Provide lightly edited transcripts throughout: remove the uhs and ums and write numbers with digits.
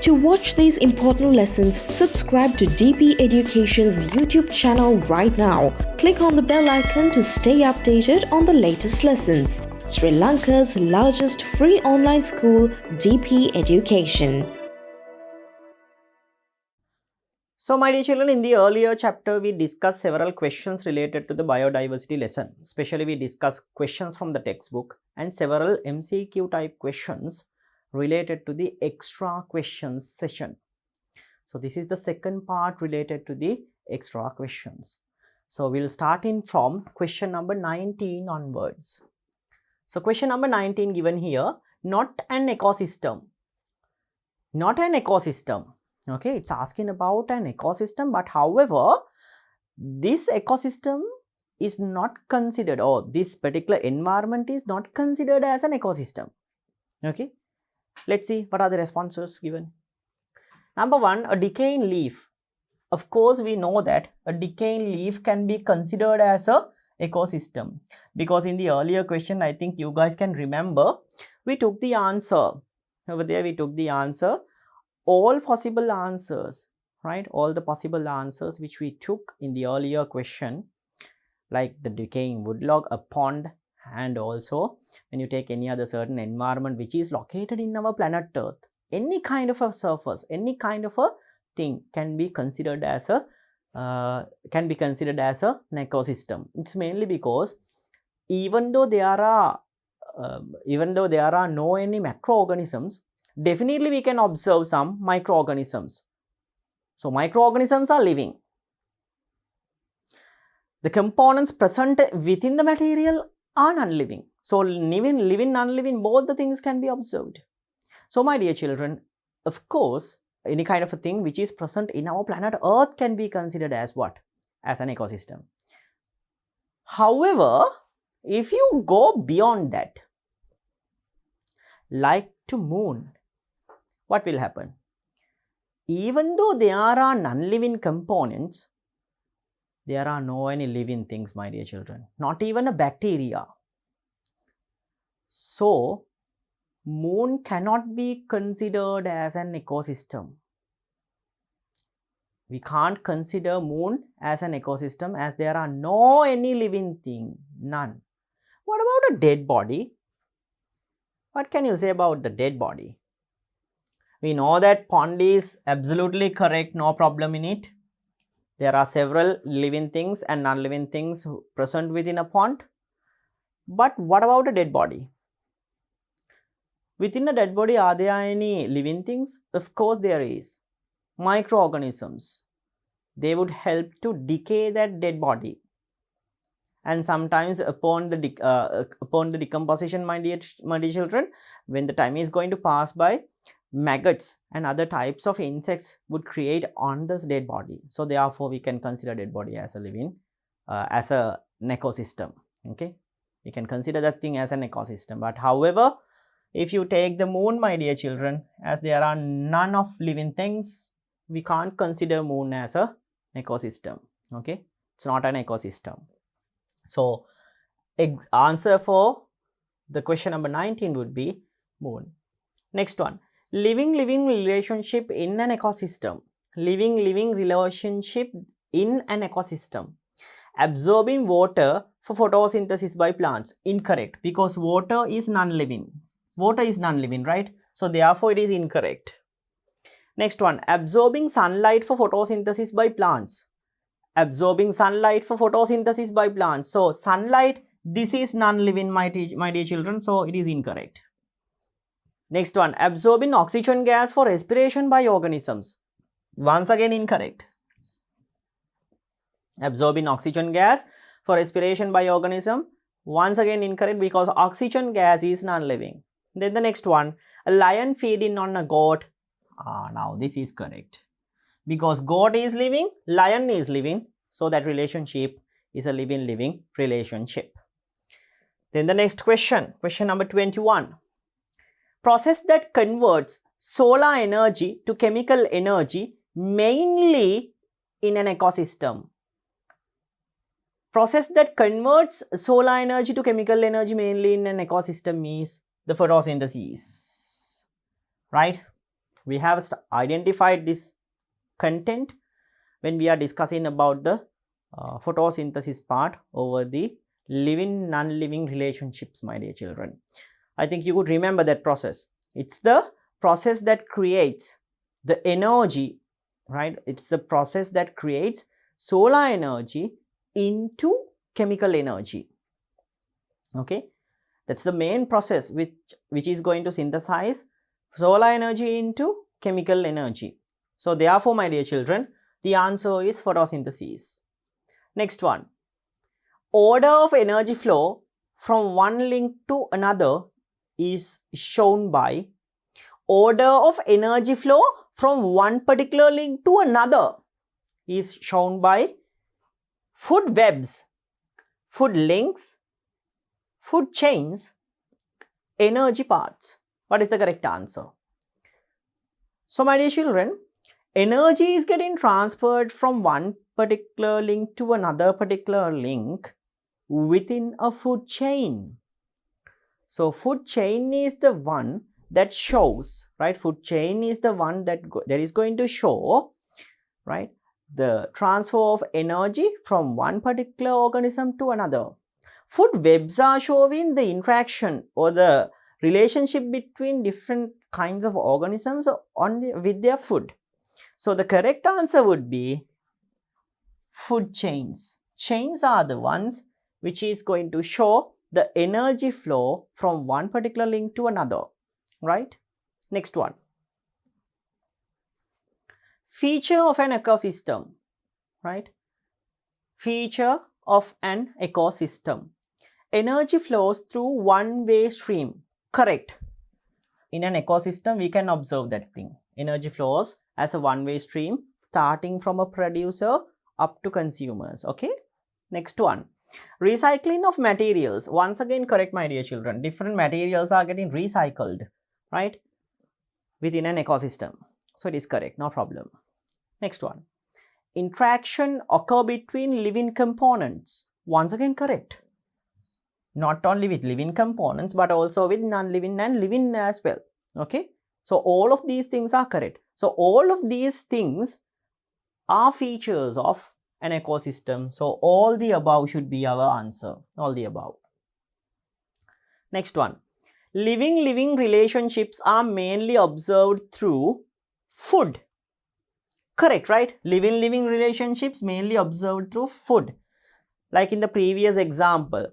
To watch these important lessons, subscribe to DP Education's YouTube channel right now. Click on the bell icon to stay updated on the latest lessons. Sri Lanka's largest free online school, DP Education. So my dear children, in the earlier chapter, we discussed several questions related to the biodiversity lesson. Especially we discussed questions from the textbook and several MCQ type questions related to the extra questions session. So this is the second part related to the extra questions. So we'll start in from question number 19 onwards. So question number 19 given here, not an ecosystem. Not an ecosystem. Okay, it's asking about an ecosystem, but however, this ecosystem is not considered, or this particular environment is not considered as an ecosystem. Okay, let's see what are the responses given. Number one, a decaying leaf. Of course, we know that a decaying leaf can be considered as a ecosystem, because in the earlier question, I think you guys can remember, we took the answer. Over there, we took the answer. All possible answers, right? All the possible answers which we took in the earlier question, like the decaying woodlog, a pond, and also when you take any other certain environment which is located in our planet Earth, any kind of a surface, any kind of a thing can be considered as a an ecosystem. It's mainly because even though there are no any macroorganisms, definitely we can observe some microorganisms. So microorganisms are living. The components present within the material are non-living. So living, non-living, both the things can be observed. So my dear children, of course, any kind of a thing which is present in our planet Earth can be considered as what? As an ecosystem. However, if you go beyond that, like to moon, what will happen? Even though there are non-living components, there are no any living things, my dear children, not even a bacteria. So, moon cannot be considered as an ecosystem. We can't consider moon as an ecosystem as there are no any living thing, none. What about a dead body? What can you say about the dead body? We know that pond is absolutely correct, no problem in it. There are several living things and non-living things present within a pond. But what about a dead body? Within a dead body, are there any living things? Of course there is. Microorganisms. They would help to decay that dead body. And sometimes upon the decomposition, my dear children, when the time is going to pass by, maggots and other types of insects would create on this dead body. So therefore, we can consider dead body as a living, as an ecosystem. Okay, we can consider that thing as an ecosystem. But however, if you take the moon, my dear children, as there are none of living things, we can't consider moon as a ecosystem. Okay, it's not an ecosystem. So answer for the question number 19 would be moon. Next one. Living relationship in an ecosystem. Living relationship in an ecosystem. Absorbing water for photosynthesis by plants. Incorrect, because water is non-living. Water is non-living, right? So therefore it is incorrect. Next one. Absorbing sunlight for photosynthesis by plants. Absorbing sunlight for photosynthesis by plants. So sunlight, this is non-living, my dear children. So it is incorrect. Next one, absorbing oxygen gas for respiration by organisms. Once again incorrect. Absorbing oxygen gas for respiration by organism. Once again incorrect, because oxygen gas is non-living. Then the next one, a lion feeding on a goat. Now this is correct. Because goat is living, lion is living. So that relationship is a living relationship. Then the next question, question number 21. Process that converts solar energy to chemical energy mainly in an ecosystem. Process that converts solar energy to chemical energy mainly in an ecosystem is the photosynthesis, right? We have identified this content when we are discussing about the photosynthesis part over the living non-living relationships, my dear children. I think you could remember that process. It's the process that creates the energy, right? It's the process that creates solar energy into chemical energy. Okay, that's the main process which is going to synthesize solar energy into chemical energy. So therefore, my dear children, the answer is photosynthesis. Next one, order of energy flow from one link to another is shown by order of energy flow from one particular link to another is shown by food webs, food links, food chains, energy paths. What is the correct answer? So my dear children, energy is getting transferred from one particular link to another particular link within a food chain. So food chain is the one that shows, right? Food chain is the one that is going to show, right, the transfer of energy from one particular organism to another. Food webs are showing the interaction or the relationship between different kinds of organisms with their food. So the correct answer would be food chains. Chains are the ones which is going to show the energy flow from one particular link to another, right? Next one. Feature of an ecosystem, right? Feature of an ecosystem. Energy flows through one-way stream. Correct. In an ecosystem, we can observe that thing. Energy flows as a one-way stream starting from a producer up to consumers. Okay. Next one. Recycling of materials. Once again, correct, my dear children. Different materials are getting recycled, right, within an ecosystem. So it is correct, no problem. Next one. Interaction occur between living components. Once again, correct. Not only with living components, but also with non-living and living as well. Okay. So all of these things are correct. So all of these things are features of an ecosystem. So all the above should be our answer. All the above. Next one. Living relationships are mainly observed through food. Correct, right? Living relationships mainly observed through food. Like in the previous example,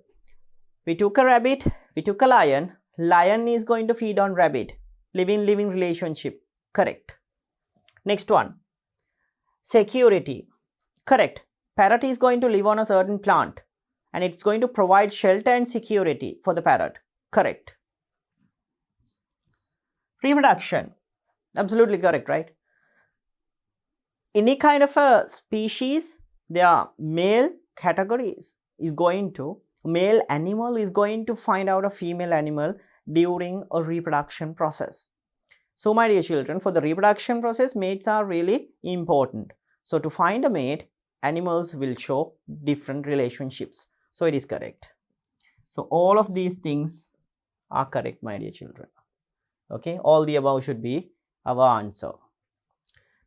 we took a rabbit, we took a lion. Lion is going to feed on rabbit. Living relationship. Correct. Next one. Security. Correct. Parrot is going to live on a certain plant and it's going to provide shelter and security for the parrot. Correct. Reproduction. Absolutely correct, right? Any kind of a species, their male categories is going to, male animal is going to find out a female animal during a reproduction process. So my dear children, for the reproduction process, mates are really important. So to find a mate, animals will show different relationships. So it is correct. So all of these things are correct, my dear children. Okay, all the above should be our answer.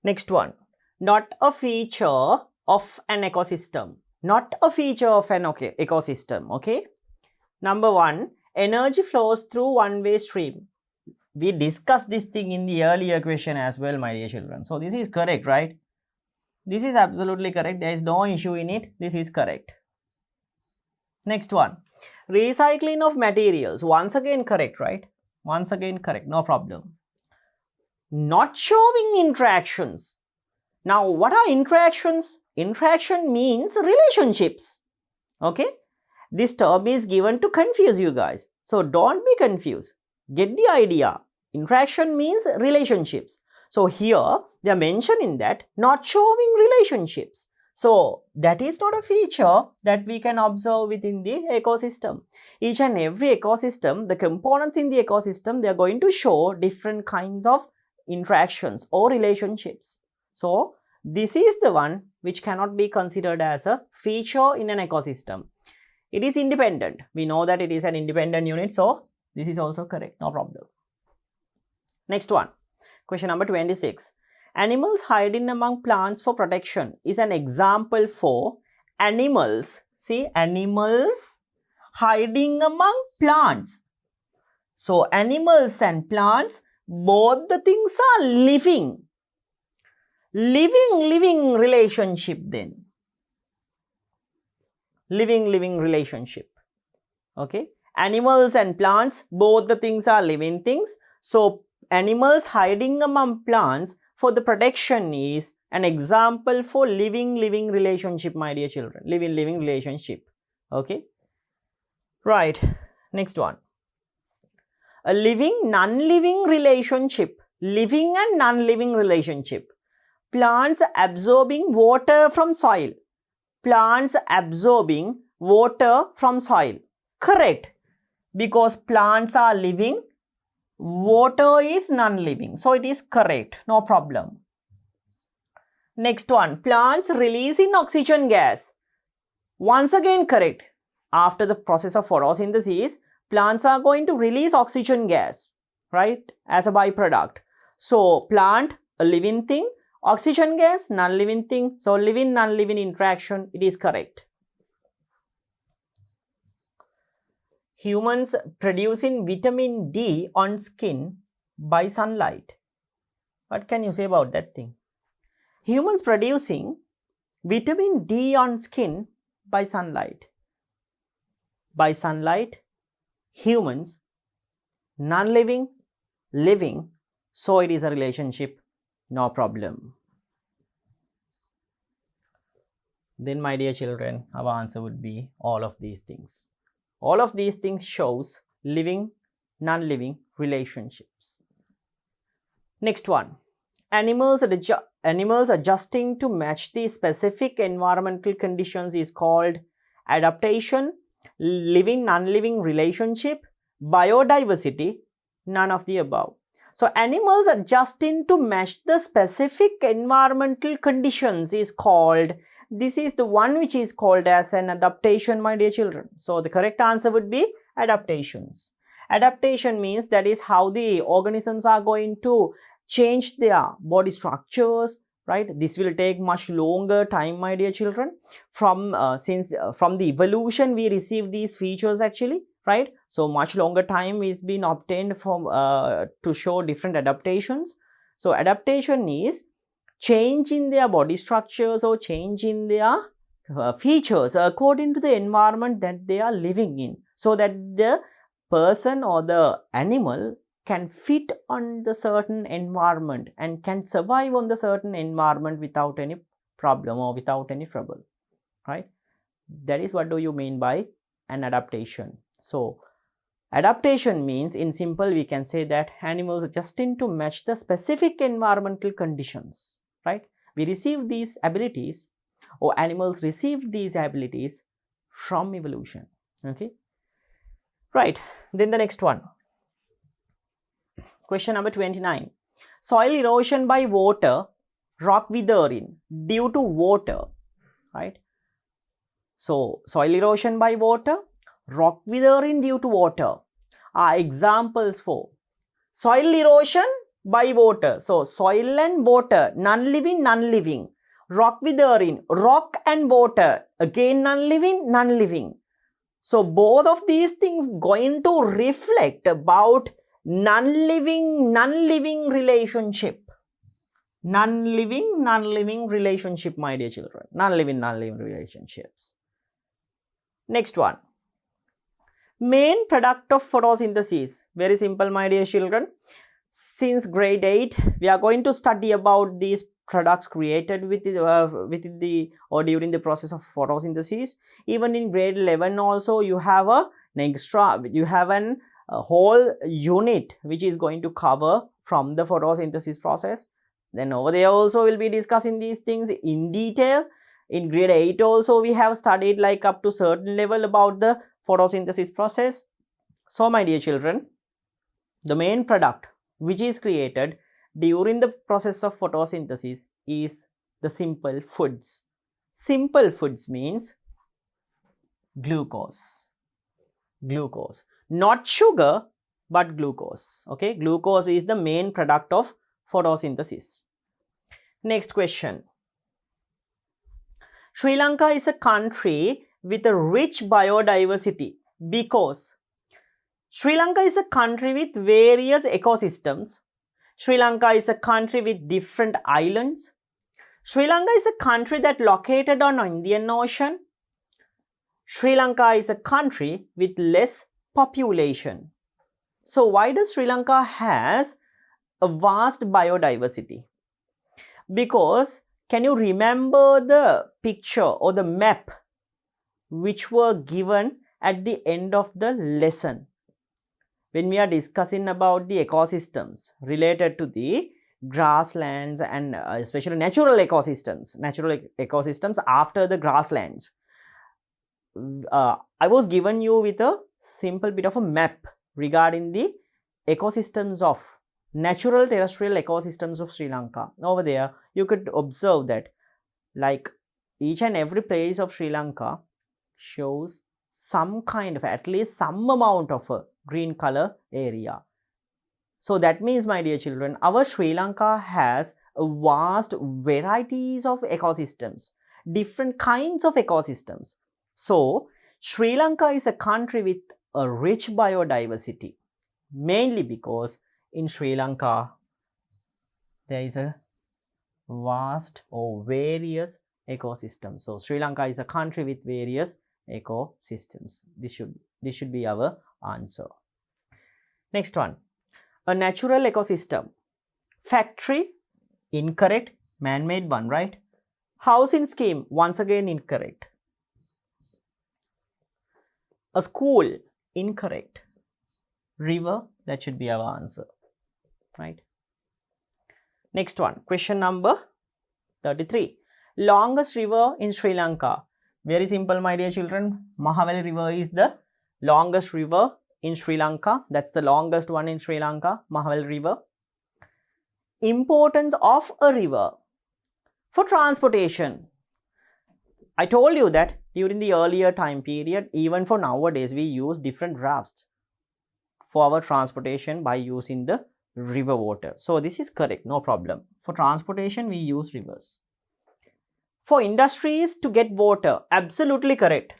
Next one. Not a feature of an ecosystem. Not a feature of an ecosystem. Okay. Number one, energy flows through one-way stream. We discussed this thing in the earlier question as well, my dear children. So this is correct, right? This is absolutely correct. There is no issue in it. This is correct. Next one. Recycling of materials. Once again correct, right? Once again correct. No problem. Not showing interactions. Now, what are interactions? Interaction means relationships. Okay? This term is given to confuse you guys. So, don't be confused. Get the idea. Interaction means relationships. So, here they are mentioning that not showing relationships. So, that is not a feature that we can observe within the ecosystem. Each and every ecosystem, the components in the ecosystem, they are going to show different kinds of interactions or relationships. So, this is the one which cannot be considered as a feature in an ecosystem. It is independent. We know that it is an independent unit. So, this is also correct. No problem. Next one. Question number 26. Animals hiding among plants for protection is an example for animals. See, animals hiding among plants. So, animals and plants, both the things are living. Living relationship then. Living relationship. Okay. Animals and plants, both the things are living things. So, animals hiding among plants for the protection is an example for living relationship, my dear children. Living relationship. Okay. Right. Next one. A living non-living relationship. Living and non-living relationship. Plants absorbing water from soil. Plants absorbing water from soil. Correct. Because plants are living, water is non-living. So it is correct. No problem. Next one. Plants releasing oxygen gas. Once again correct. After the process of photosynthesis, plants are going to release oxygen gas, right, as a byproduct. So plant, a living thing, oxygen gas, non-living thing. So living, non-living interaction, it is correct. Humans producing vitamin D on skin by sunlight. What can you say about that thing? Humans producing vitamin D on skin by sunlight. By sunlight, humans, non-living, living, so it is a relationship, no problem. Then, my dear children, our answer would be all of these things. All of these things shows living, non-living relationships. Next one. Animals adjusting to match the specific environmental conditions is called adaptation, living, non-living relationship, biodiversity, none of the above. So, animals adjusting to match the specific environmental conditions is called, this is the one which is called as an adaptation, my dear children. So, the correct answer would be adaptations. Adaptation means that is how the organisms are going to change their body structures, right? This will take much longer time, my dear children. From the evolution we receive these features actually, right? So much longer time is being obtained from to show different adaptations. So adaptation is change in their body structures or change in their features according to the environment that they are living in, so that the person or the animal can fit on the certain environment and can survive on the certain environment without any problem or without any trouble, right? That is what do you mean by an adaptation. So adaptation means, in simple, we can say that animals adjusting to match the specific environmental conditions, right? We receive these abilities, or animals receive these abilities from evolution, okay? Right, then the next one. Question number 29. Soil erosion by water, rock withering due to water, right? So, soil erosion by water, rock withering due to water are examples for soil erosion by water. So, soil and water, non-living, non-living. Rock withering, rock and water, again non-living, non-living. So, both of these things going to reflect about non-living relationship. Non-living relationship, my dear children. Non-living relationships. Next one. Main product of photosynthesis. Very simple, my dear children. Since grade 8, we are going to study about these products created within the process of photosynthesis. Even in grade 11 also, you have a whole unit which is going to cover from the photosynthesis process. Then over there also we'll be discussing these things in detail. In grade 8 also we have studied like up to certain level about the photosynthesis process. So my dear children, the main product which is created during the process of photosynthesis is the simple foods. Simple foods means glucose. Glucose. Not sugar, but glucose. Okay, glucose is the main product of photosynthesis. Next question. Sri Lanka is a country with a rich biodiversity because Sri Lanka is a country with various ecosystems. Sri Lanka is a country with different islands. Sri Lanka is a country that located on Indian Ocean. Sri Lanka is a country with less population. So why does Sri Lanka has a vast biodiversity? Because can you remember the picture or the map which were given at the end of the lesson when we are discussing about the ecosystems related to the grasslands and especially natural ecosystems after the grasslands. I was given you with a simple bit of a map regarding the ecosystems of natural terrestrial ecosystems of Sri Lanka. Over there you could observe that like each and every place of Sri Lanka shows some kind of at least some amount of a green color area. So that means, my dear children, our Sri Lanka has a vast varieties of ecosystems, different kinds of ecosystems. So Sri Lanka is a country with a rich biodiversity, mainly because in Sri Lanka there is a vast or various ecosystems. So Sri Lanka is a country with various ecosystems. This should be our answer. Next one. A natural ecosystem. Factory, incorrect. Man-made one, right? Housing scheme, once again incorrect. A school, incorrect. River, that should be our answer, right? Next one, question number 33. Longest river in Sri Lanka. Very simple, my dear children. Mahaweli River is the longest river in Sri Lanka. That's the longest one in Sri Lanka, Mahaweli River. Importance of a river for transportation. I told you that during the earlier time period, even for nowadays, we use different rafts for our transportation by using the river water. So this is correct, no problem. For transportation, we use rivers. For industries to get water, absolutely correct.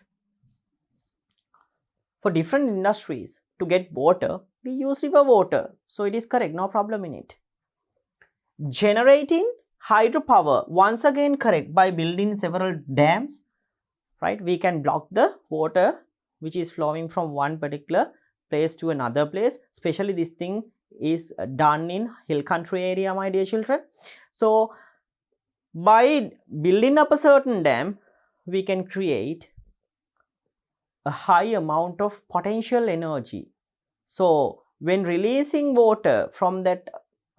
For different industries to get water, we use river water. So it is correct, no problem in it. Generating hydropower, once again correct, by building several dams, right? We can block the water which is flowing from one particular place to another place. Especially this thing is done in hill country area, my dear children. So by building up a certain dam, we can create a high amount of potential energy. So when releasing water from that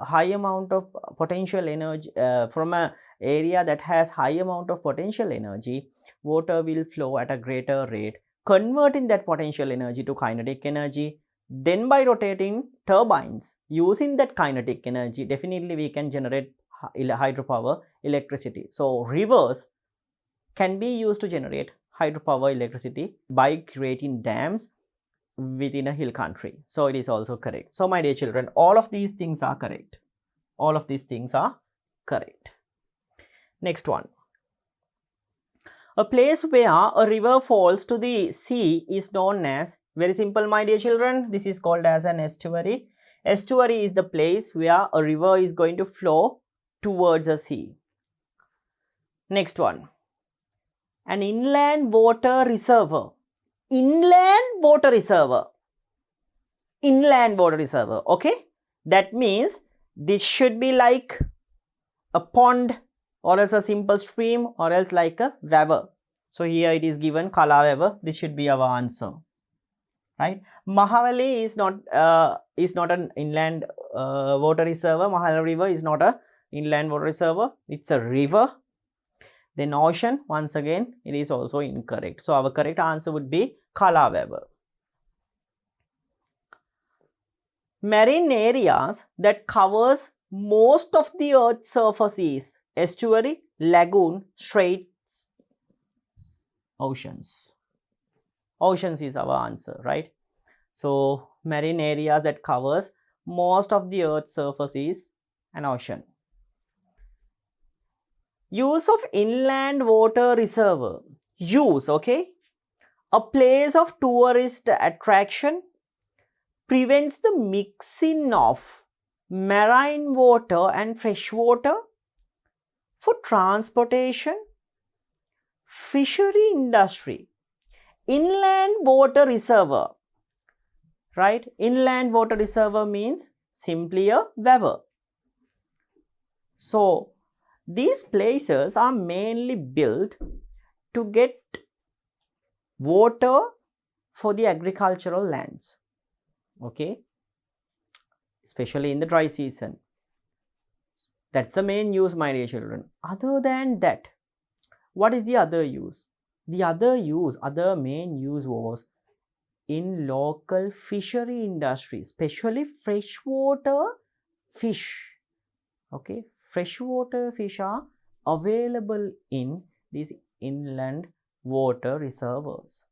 high amount of potential energy, from an area that has high amount of potential energy, water will flow at a greater rate, converting that potential energy to kinetic energy. Then by rotating turbines using that kinetic energy, definitely we can generate hydropower electricity. So rivers can be used to generate hydropower electricity by creating dams within a hill country. So it is also correct. So my dear children, all of these things are correct. All of these things are correct. Next one. A place where a river falls to the sea is known as, very simple, my dear children, this is called as an estuary. Estuary is the place where a river is going to flow towards a sea. Next one. An inland water reservoir. Inland water reservoir. Inland water reservoir. Okay. That means this should be like a pond or else a simple stream or else like a river. So here it is given Kala river. This should be our answer. Right. Mahaweli is not an inland water reservoir. Mahaweli river is not a inland water reservoir. It's a river. Then ocean, once again, it is also incorrect. So our correct answer would be Kala river. Marine areas that covers most of the earth's surface is estuary, lagoon, straits, oceans. Oceans is our answer, right? So marine areas that covers most of the earth's surface is an ocean. Use of inland water reservoir. Use, okay? A place of tourist attraction prevents the mixing of marine water and fresh water for transportation, fishery industry. Inland water reservoir, right? Inland water reservoir means simply a weir. So, these places are mainly built to get water for the agricultural lands, okay, especially in the dry season. That's the main use, my dear children. Other than that, what is the other use? The other main use was in local fishery industry, especially freshwater fish. Okay, freshwater fish are available in these inland water reservoirs.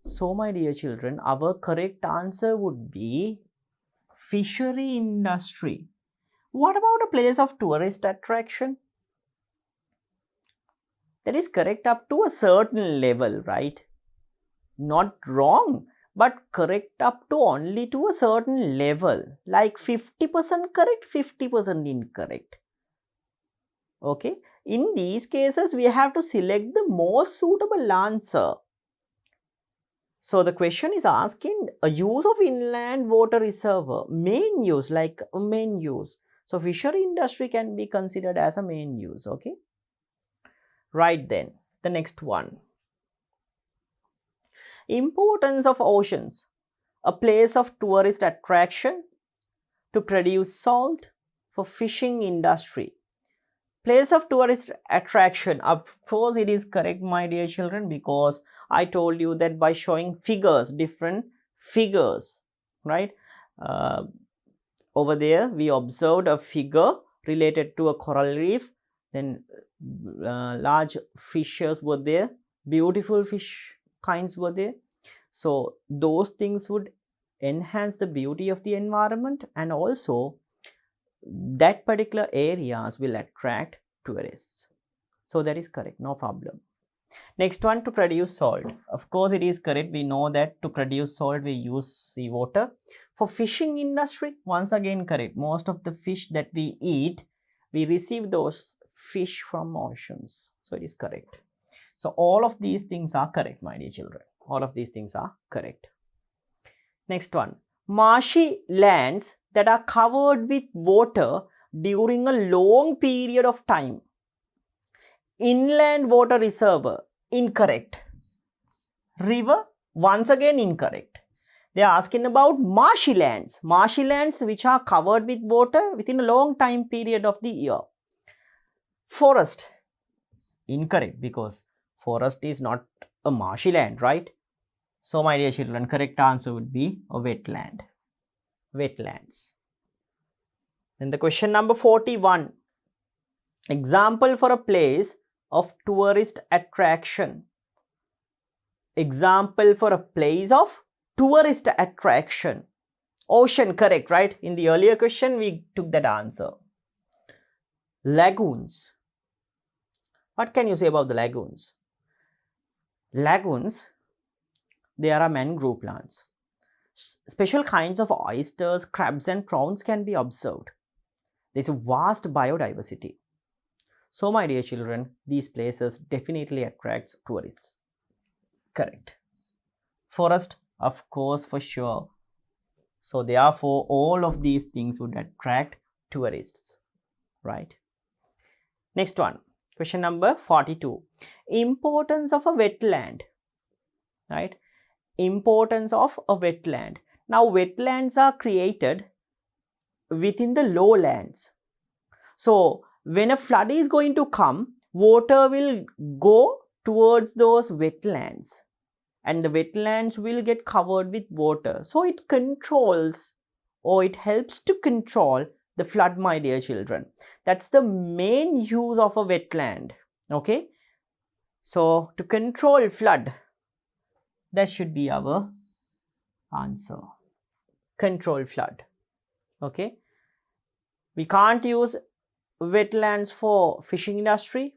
So, my dear children, our correct answer would be fishery industry. What about a place of tourist attraction? That is correct up to a certain level, right? Not wrong, but correct up to only to a certain level, like 50% correct, 50% incorrect. Okay, in these cases, we have to select the most suitable answer. So, the question is asking a use of inland water reservoir, main use, like a main use. So, fishery industry can be considered as a main use, okay? Right then, the next one. Importance of oceans, a place of tourist attraction to produce salt for fishing industry. Place of tourist attraction, of course it is correct, my dear children, because I told you that by showing figures, different figures, right? Over there we observed a figure related to a coral reef, then large fishes were there, beautiful fish kinds were there. So those things would enhance the beauty of the environment, and also that particular areas will attract tourists. So that is correct, no problem. Next one, to produce salt. Of course it is correct. We know that to produce salt we use seawater. For fishing industry, once again correct. Most of the fish that we eat, we receive those fish from oceans. So it is correct. So all of these things are correct, my dear children. All of these things are correct. Next one, marshy lands that are covered with water during a long period of time. Inland water reservoir, incorrect. River, once again incorrect. They are asking about marshy lands which are covered with water within a long time period of the year. Forest, incorrect, because forest is not a marshy land, right? So, my dear children, correct answer would be a wetland. Wetlands. Then the question number 41. Example for a place of tourist attraction. Example for a place of tourist attraction. Ocean, correct, right? In the earlier question, we took that answer. Lagoons. What can you say about the lagoons? Lagoons, there are mangrove plants. Special kinds of oysters, crabs and prawns can be observed. There is a vast biodiversity. So, my dear children, these places definitely attracts tourists. Correct. Forest, of course, for sure. So, therefore, all of these things would attract tourists, right? Next one, question number 42. Importance of a wetland, right? Importance of a wetland. Now, wetlands are created within the lowlands. So, when a flood is going to come, water will go towards those wetlands and the wetlands will get covered with water. So, it controls, or it helps to control the flood, my dear children. That's the main use of a wetland. Okay. So, to control flood, that should be our answer. Control flood. Okay. We can't use wetlands for fishing industry,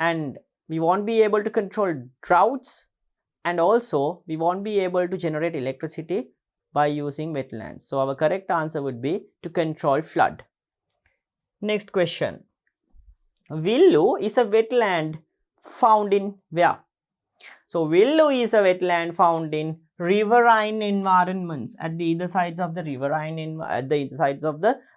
and we won't be able to control droughts, and also we won't be able to generate electricity by using wetlands. So our correct answer would be to control flood. Next question. Willow is a wetland found in where? So willow is a wetland found in riverine environments at the either sides of the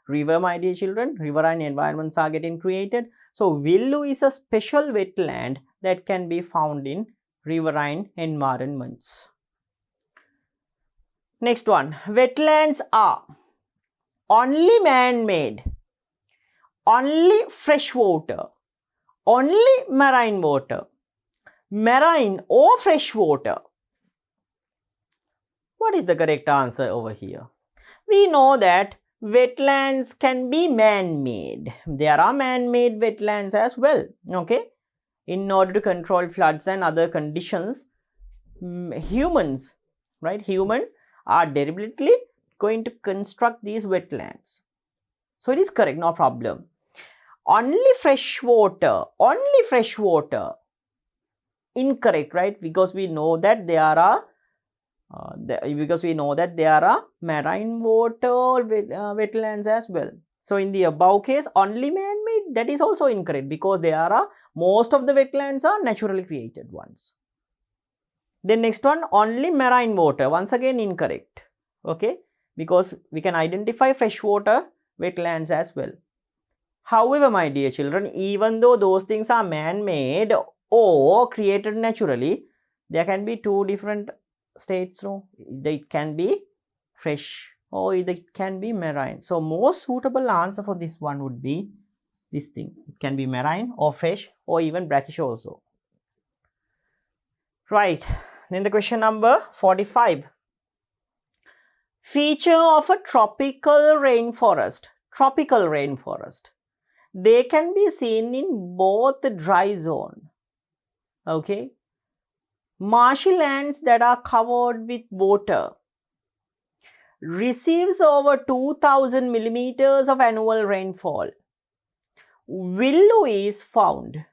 river, my dear children. Riverine environments are getting created. So willow is a special wetland that can be found in riverine environments. Next one. Wetlands are only man-made, only freshwater, only marine water, marine or freshwater. What is the correct answer over here? We know that wetlands can be man-made. There are man-made wetlands as well. Okay. In order to control floods and other conditions, humans, right? Human are deliberately going to construct these wetlands. So it is correct, no problem. Only freshwater, incorrect, right? Because we know that there are marine water wetlands as well. So in the above case, only man-made, that is also incorrect, because most of the wetlands are naturally created ones. Then next one, only marine water, once again incorrect. Okay, because we can identify freshwater wetlands as well. However, my dear children, even though those things are man-made or created naturally, there can be two different states. No, it can be fresh or it can be marine. So most suitable answer for this one would be this thing. It can be marine or fresh or even brackish also. Right. Then the question number 45. Feature of a tropical rainforest. They can be seen in both the dry zone. Okay. Marshy lands that are covered with water receives over 2000 millimeters of annual rainfall. Willow is found.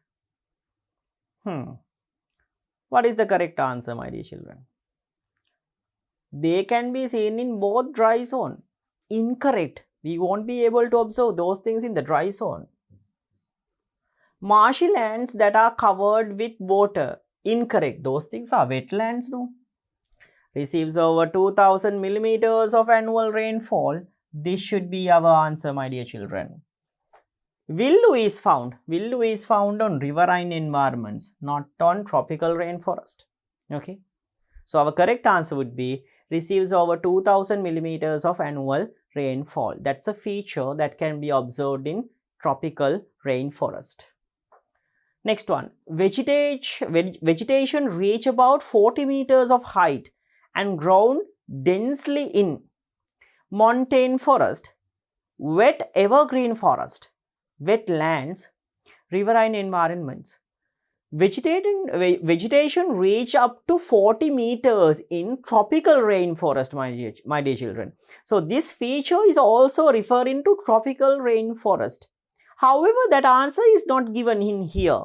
What is the correct answer, my dear children? They can be seen in both dry zone. Incorrect. We won't be able to observe those things in the dry zone. Marshy lands that are covered with water. Incorrect. Those things are wetlands, no? Receives over 2000 millimeters of annual rainfall. This should be our answer, my dear children. Willow is found on riverine environments, not on tropical rainforest. Okay. So our correct answer would be receives over 2000 millimeters of annual rainfall. That's a feature that can be observed in tropical rainforest. Next one. Vegetation reach about 40 meters of height and grown densely in montane forest, wet evergreen forest, wetlands, riverine environments. Vegetation reach up to 40 meters in tropical rainforest, my dear children. So this feature is also referring to tropical rainforest. However, that answer is not given in here.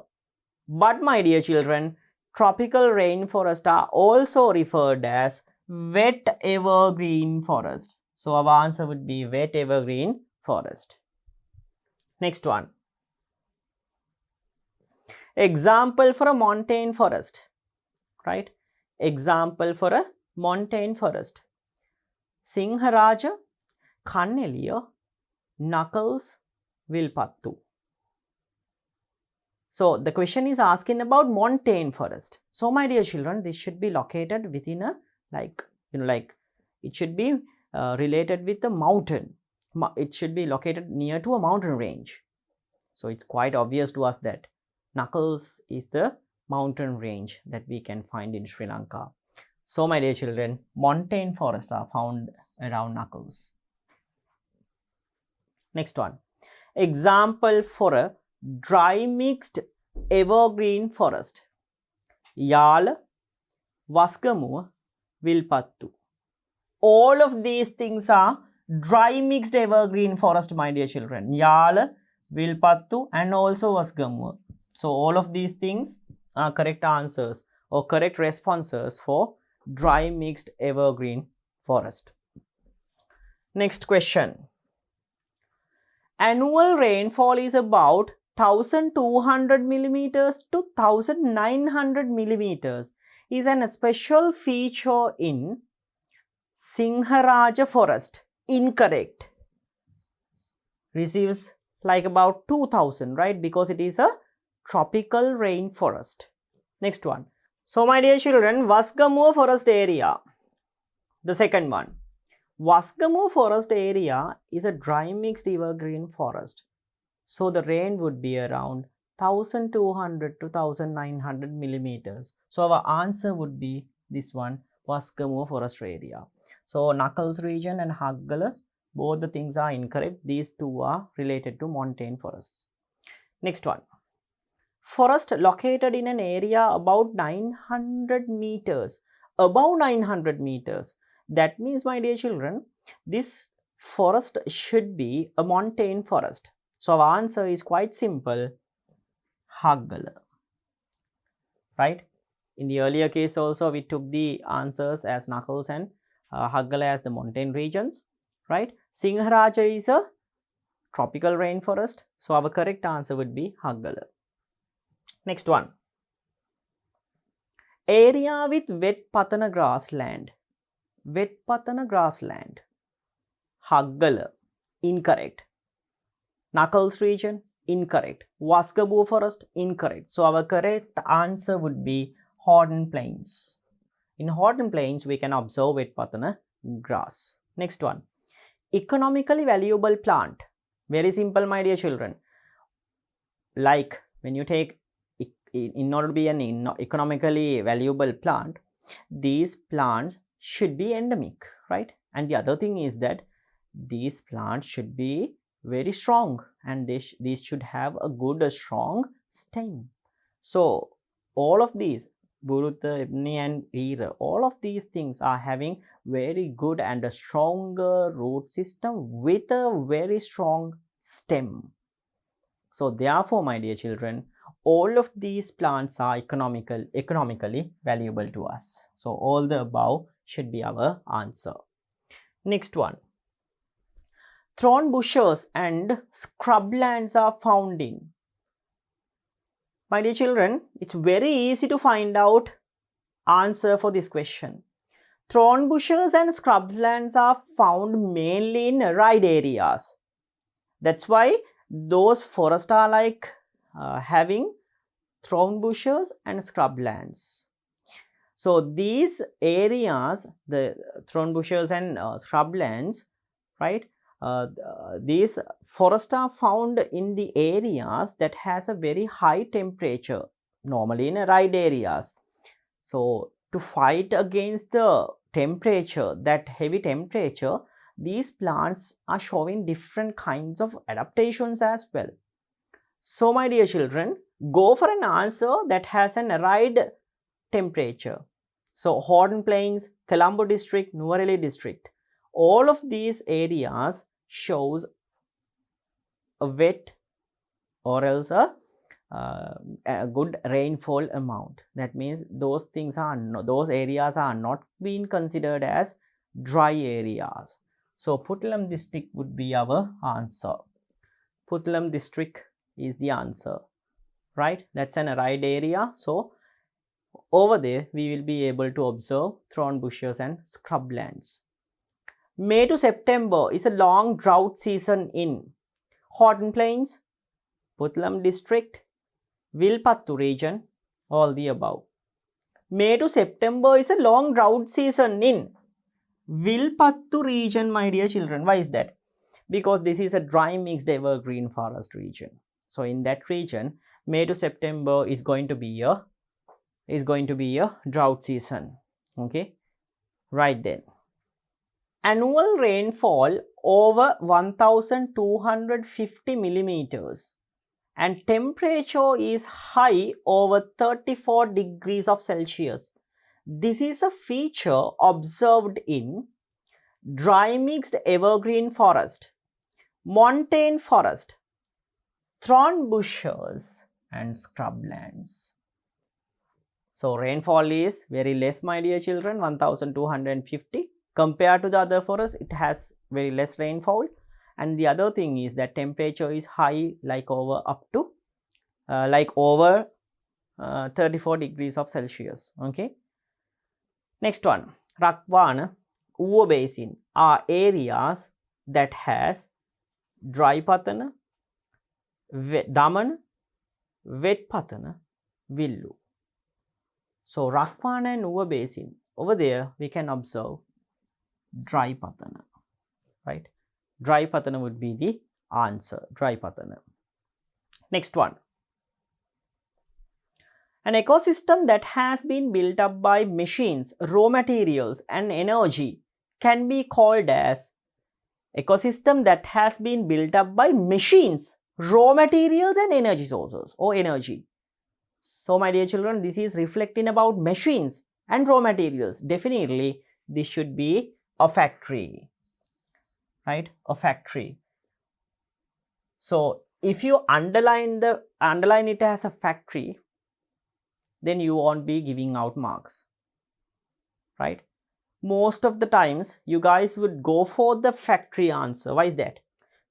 But my dear children, tropical rainforests are also referred as wet evergreen forest. So our answer would be wet evergreen forest. Next one. Example for a montane forest, right? Example for a montane forest. Sinharaja, Kanneliya, Knuckles, Vilpattu. So the question is asking about montane forest. So my dear children, this should be located within a it should be related with the mountain. It should be located near to a mountain range. So it's quite obvious to us that Knuckles is the mountain range that we can find in Sri Lanka. So my dear children, montane forests are found around Knuckles. Next one. Example for a dry mixed evergreen forest. Yala, Vaskamuwa, Vilpattu. All of these things are dry mixed evergreen forest, my dear children. Yala, Vilpattu, and also Vasgamuva. So all of these things are correct answers or correct responses for dry mixed evergreen forest. Next question. Annual rainfall is about 1200 millimeters to 1900 millimeters is an special feature in Singharaja forest. Incorrect. Receives like about 2000, right? Because it is a tropical rainforest. Next one. So my dear children, Vasgamuva forest area. The second one. Vasgamuva forest area is a dry mixed evergreen forest. So the rain would be around 1200 to 1900 millimeters. So our answer would be this one, Vasgamuva forest area. So Knuckles region and Haggala, both the things are incorrect. These two are related to montane forests. Next one. Forest located in an area about 900 meters. Above 900 meters. That means, my dear children, this forest should be a montane forest. So our answer is quite simple, Haggala. Right? In the earlier case also, we took the answers as Knuckles and Haggala as the montane regions. Right? Singharaja is a tropical rainforest. So our correct answer would be Haggala. Next one. Area with wet patana grassland. Wet patana grassland. Haggala. Incorrect. Knuckles region. Incorrect. Vasgamuva forest. Incorrect. So our correct answer would be Hordern Plains. In Hordern Plains, we can observe wet patana grass. Next one. Economically valuable plant. Very simple, my dear children. Like when you take, in order to be an economically valuable plant, these plants should be endemic, right? And the other thing is that these plants should be very strong and these should have a good, strong stem. So all of these, Burutta, Ebony and Era, all of these things are having very good and a stronger root system with a very strong stem. So therefore, my dear children, all of these plants are economically valuable to us. So all the above should be our answer. Next one. Thorn bushes and scrublands are found in. My dear children, it's very easy to find out answer for this question. Thorn bushes and scrublands are found mainly in arid areas. That's why those forests are like having thorn bushes and scrublands. So these areas, the thorn bushes and scrublands, right? These forests are found in the areas that has a very high temperature, normally in arid areas. So to fight against the temperature, that heavy temperature, these plants are showing different kinds of adaptations as well. So my dear children, go for an answer that has an arid temperature. So Hordern Plains, Colombo district, Nuvareli district, all of these areas shows a wet or else a good rainfall amount. That means those things are those areas are not being considered as dry areas. So Puttalam district would be our answer. Puttalam district is the answer, right? That's an arid area. So over there we will be able to observe thorn bushes and scrublands. May to September is a long drought season in Hordern Plains, Puttalam district, Vilpattu region, all the above. May to September is a long drought season in Vilpattu region, my dear children. Why is that? Because this is a dry mixed evergreen forest region. So in that region, May to September is going to be a drought season. Okay, right then. Annual rainfall over 1250 millimeters and temperature is high over 34 degrees of Celsius. This is a feature observed in dry mixed evergreen forest, montane forest, thorn bushes and scrublands. So rainfall is very less, my dear children, 1250. Compared to the other forests, it has very less rainfall. And the other thing is that temperature is high, like over 34 degrees of Celsius. Okay. Next one, Rakwana, Uwa Basin are areas that has dry patana, daman, wet patana, villu. So Rakwana and Uwa Basin, over there we can observe dry patana, right? Dry patana would be the answer, dry patana. Next one. An ecosystem that has been built up by machines, raw materials and energy can be called as ecosystem that has been built up by machines, raw materials and energy sources or energy. So my dear children, this is reflecting about machines and raw materials. Definitely this should be a factory, right? A factory. So if you underline it as a factory, then you won't be giving out marks, right? Most of the times you guys would go for the factory answer. Why is that?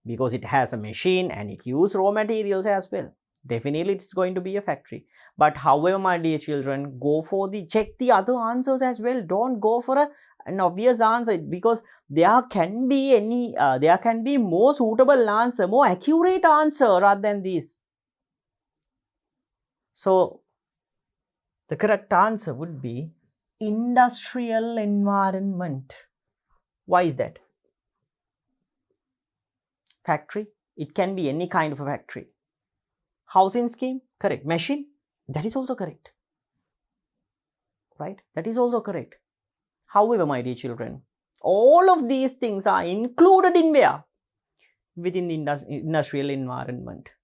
Because it has a machine and it uses raw materials as well. Definitely it's going to be a factory. But however, my dear children, go for check the other answers as well. Don't go for an obvious answer, because there can be more suitable answer, more accurate answer rather than this. So the correct answer would be industrial environment. Why is that? Factory, it can be any kind of a factory. Housing scheme, correct. Machine, that is also correct, right? That is also correct. However, my dear children, all of these things are included in where? Within the industrial environment.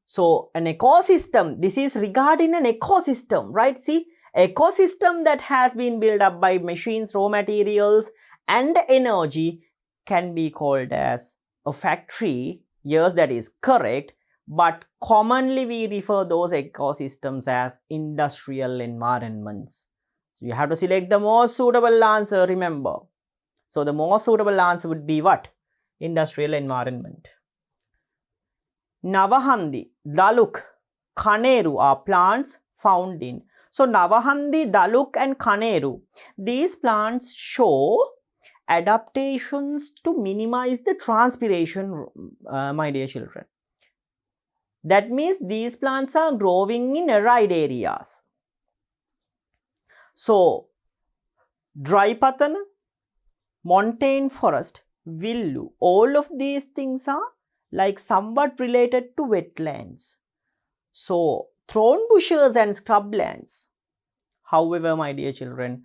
So an ecosystem, this is regarding an ecosystem, right? See, ecosystem that has been built up by machines, raw materials and energy can be called as a factory. Yes, that is correct. But commonly we refer those ecosystems as industrial environments. So you have to select the most suitable answer, remember. So the most suitable answer would be what? Industrial environment. Navahandi, Daluk, Kaneru are plants found in. So Navahandi, Daluk and Kaneru, these plants show adaptations to minimize the transpiration, my dear children. That means these plants are growing in arid areas. So dry patana, montane forest, villu, all of these things are like somewhat related to wetlands. So thorn bushes and scrublands. However, my dear children,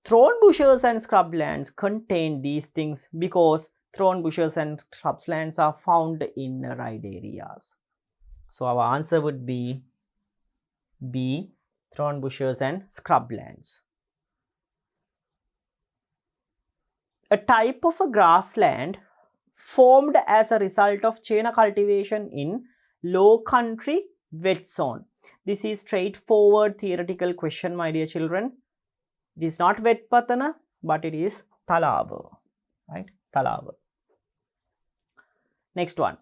thorn bushes and scrublands contain these things because thorn bushes and scrublands are found in arid areas. So our answer would be B, thorn bushes and scrublands. A type of a grassland formed as a result of chain cultivation in low country wet zone. This is straightforward theoretical question, my dear children. It is not wet patana, but it is talava, right? Talava. Next one.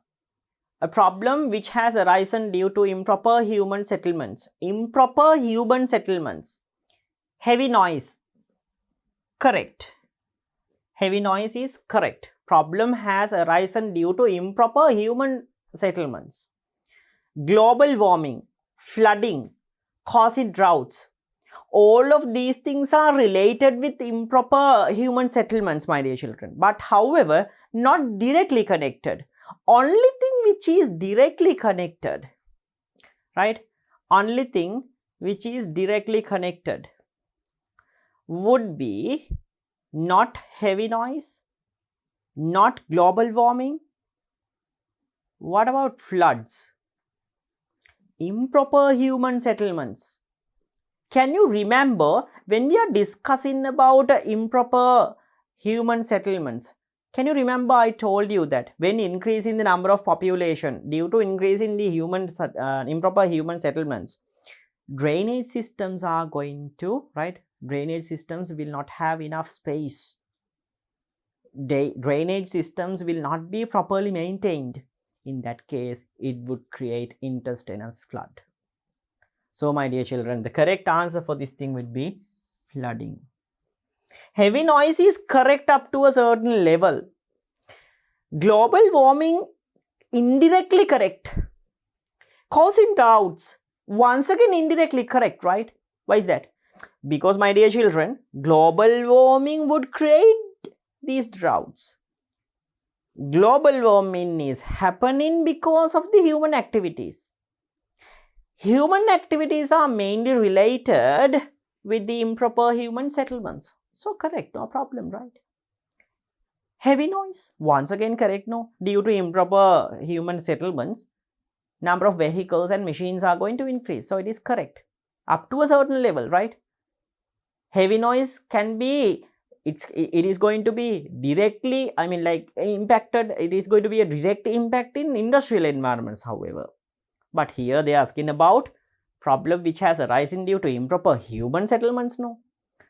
A problem which has arisen due to improper human settlements. Improper human settlements. Heavy noise. Correct. Heavy noise is correct. Problem has arisen due to improper human settlements. Global warming, flooding, causing droughts. All of these things are related with improper human settlements, my dear children. But however, not directly connected. Only thing which is directly connected, right? Only thing which is directly connected would be not heavy noise, not global warming. What about floods? Improper human settlements. Can you remember when we are discussing about improper human settlements? Can you remember I told you that when increasing the number of population due to increase in the improper human settlements, drainage systems are going to, right? Drainage systems will not have enough space. Drainage systems will not be properly maintained. In that case, it would create intestinous flood. So, my dear children, the correct answer for this thing would be flooding. Heavy noise is correct up to a certain level. Global warming indirectly correct. Causing droughts, once again indirectly correct, right? Why is that? Because, my dear children, global warming would create these droughts. Global warming is happening because of the human activities. Human activities are mainly related with the improper human settlements. So correct, no problem, right? Heavy noise, once again correct, no? Due to improper human settlements, number of vehicles and machines are going to increase. So it is correct. Up to a certain level, right? Heavy noise can be, it is going to be directly, impacted, it is going to be a direct impact in industrial environments, however. But here they are asking about problem which has arisen due to improper human settlements, no?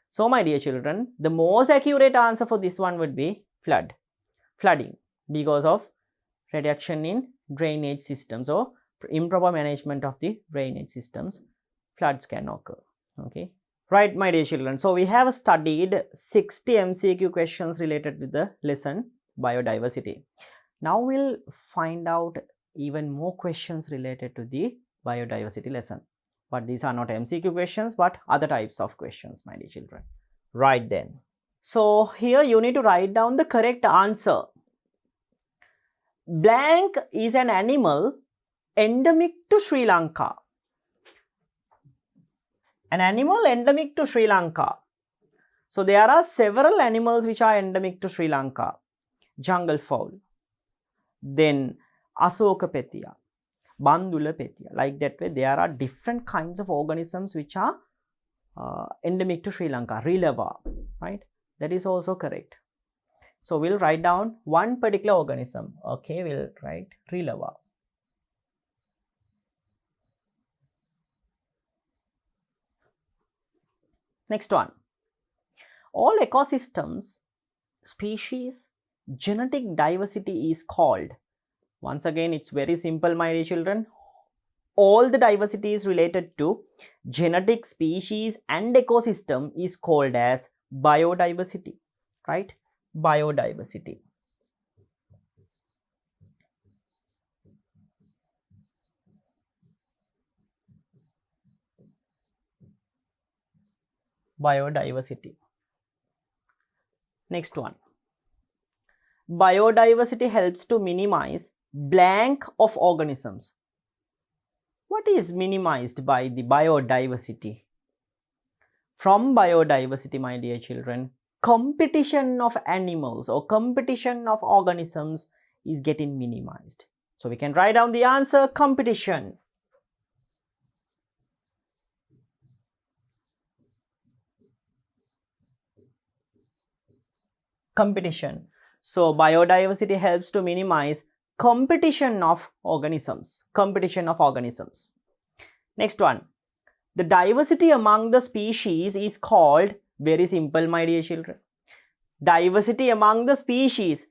So, my dear children, the most accurate answer for this one would be flooding, because of reduction in drainage systems or improper management of the drainage systems, floods can occur. Okay, right, my dear children. So, we have studied 60 MCQ questions related with the lesson biodiversity. Now, we'll find out even more questions related to the biodiversity lesson. But these are not MCQ questions, but other types of questions, my dear children. Right then. So, here you need to write down the correct answer. Blank is an animal endemic to Sri Lanka. An animal endemic to Sri Lanka. So, there are several animals which are endemic to Sri Lanka. Jungle fowl. Then, Asokapetiya. Bandulapetia, like that way there are different kinds of organisms which are endemic to Sri Lanka. Relava, right? That is also correct. So we'll write down one particular organism. Okay, we'll write Relava. Next one. All ecosystems, species, genetic diversity is called. Once again, it's very simple, my dear children. All the diversity is related to genetic, species and ecosystem is called as biodiversity, right? Biodiversity. Biodiversity. Next one. Biodiversity helps to minimize blank of organisms. What is minimized by the biodiversity? From biodiversity, my dear children, competition of animals or competition of organisms is getting minimized. So we can write down the answer, competition. Competition. So biodiversity helps to minimize competition of organisms. Competition of organisms. Next one. The diversity among the species is called, very simple, my dear children. Diversity among the species,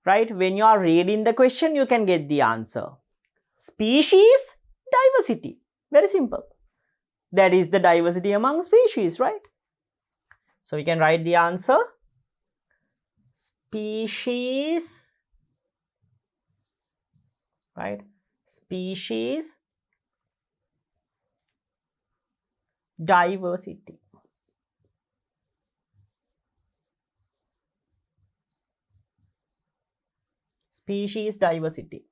right? When you are reading the question, you can get the answer. Species, diversity. Very simple. That is the diversity among species, right? So we can write the answer. Species, right? Species, diversity. Species diversity.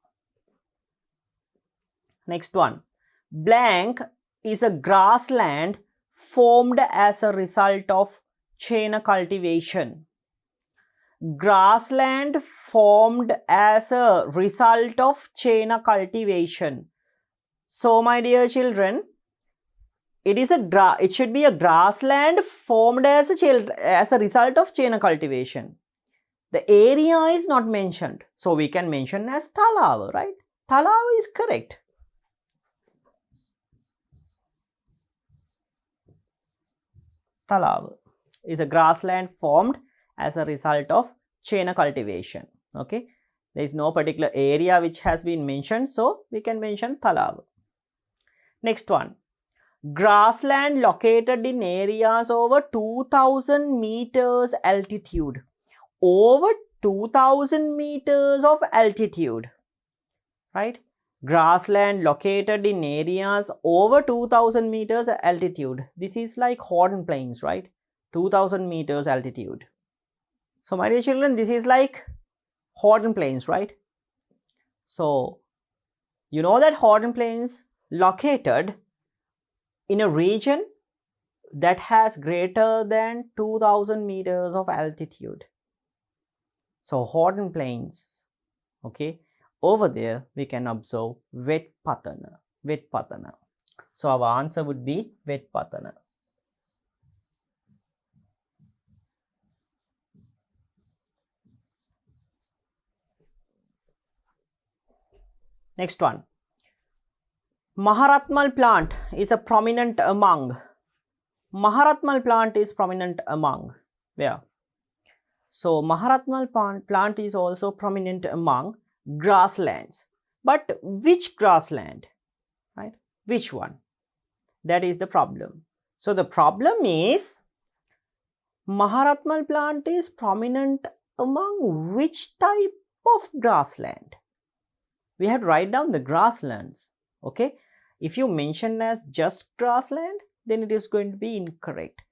Next one. Blank is a grassland formed as a result of chain cultivation. Grassland formed as a result of chain cultivation. So, my dear children, it should be a grassland formed as a result of chain cultivation. The area is not mentioned. So we can mention as Talava, right? Talava is correct. Talava is a grassland formed as a result of chain cultivation. Okay, there is no particular area which has been mentioned, so we can mention Talava. Next one, grassland located in areas over 2000 meters altitude. Over 2000 meters of altitude, right? Grassland located in areas over 2000 meters altitude. This is like Horn Plains, right? 2000 meters altitude. So my dear children, this is like Horn Plains, right? So you know that Horn Plains located in a region that has greater than 2000 meters of altitude. So Horn Plains, okay, over there we can observe wet patana, wet patana. So our answer would be wet patana. Next one, Maharatmal plant is a prominent among. Maharatmal plant is prominent among where? So Maharatmal plant is also prominent among grasslands. But which grassland? Right? Which one? That is the problem. So the problem is Maharatmal plant is prominent among which type of grassland? We have to write down the grasslands. Okay. If you mention as just grassland, then it is going to be incorrect.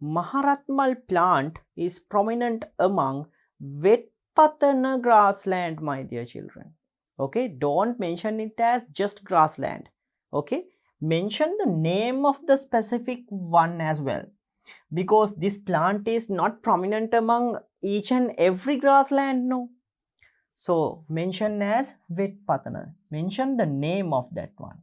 Maharatmal plant is prominent among wet patana grassland, my dear children. Okay, don't mention it as just grassland. Okay, mention the name of the specific one as well, because this plant is not prominent among each and every grassland, no. So mention as wet patana. Mention the name of that one.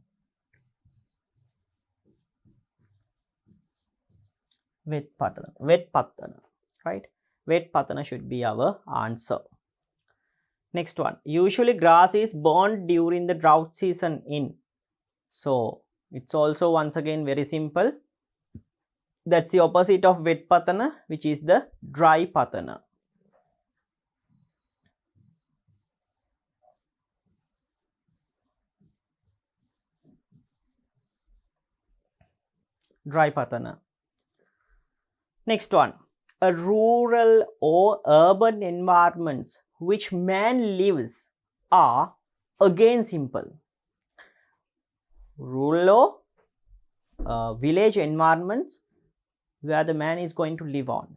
Wet patana, right? Wet patana should be our answer. Next one, usually grass is burned during the drought season in. So it's also once again very simple. That's the opposite of wet patana, which is the dry patana. Dry patana. Next one, a rural or urban environments which man lives are again simple. Rural or village environments where the man is going to live on.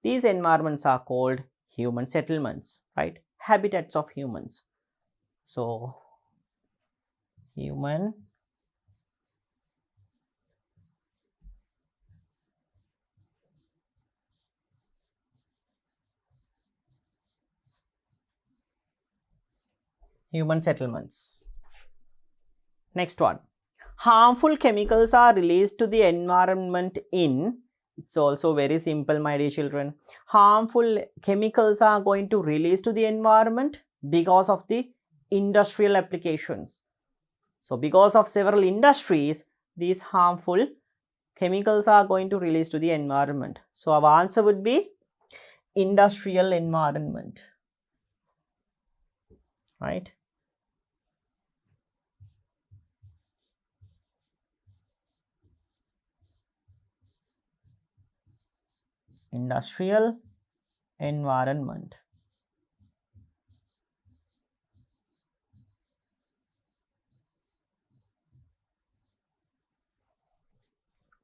These environments are called human settlements, right? Habitats of humans. So human settlements. Next one, harmful chemicals are released to the environment in. It's also very simple, my dear children. Harmful chemicals are going to release to the environment because of the industrial applications. So because of several industries, these harmful chemicals are going to release to the environment. So our answer would be industrial environment, right? Industrial environment.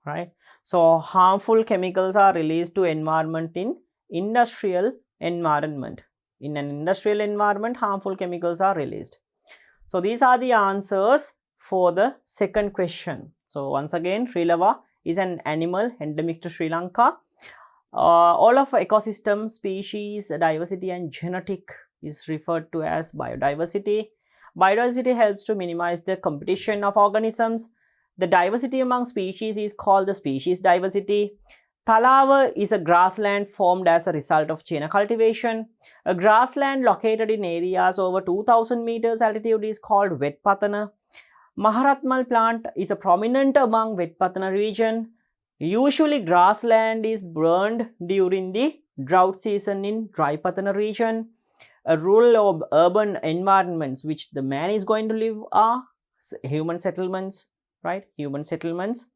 Right? So harmful chemicals are released to environment in industrial environment. In an industrial environment, harmful chemicals are released. So these are the answers for the second question. So once again, Rilava is an animal endemic to Sri Lanka. All of ecosystem, species, diversity and genetic is referred to as biodiversity. Biodiversity helps to minimize the competition of organisms. The diversity among species is called the species diversity. Talava is a grassland formed as a result of chain cultivation. A grassland located in areas over 2000 meters altitude is called wet patana. Maharatmal plant is a prominent among wet patana region. Usually grassland is burned during the drought season in dry patana region. Rural or urban environments which the man is going to live are human settlements, right? Human settlements.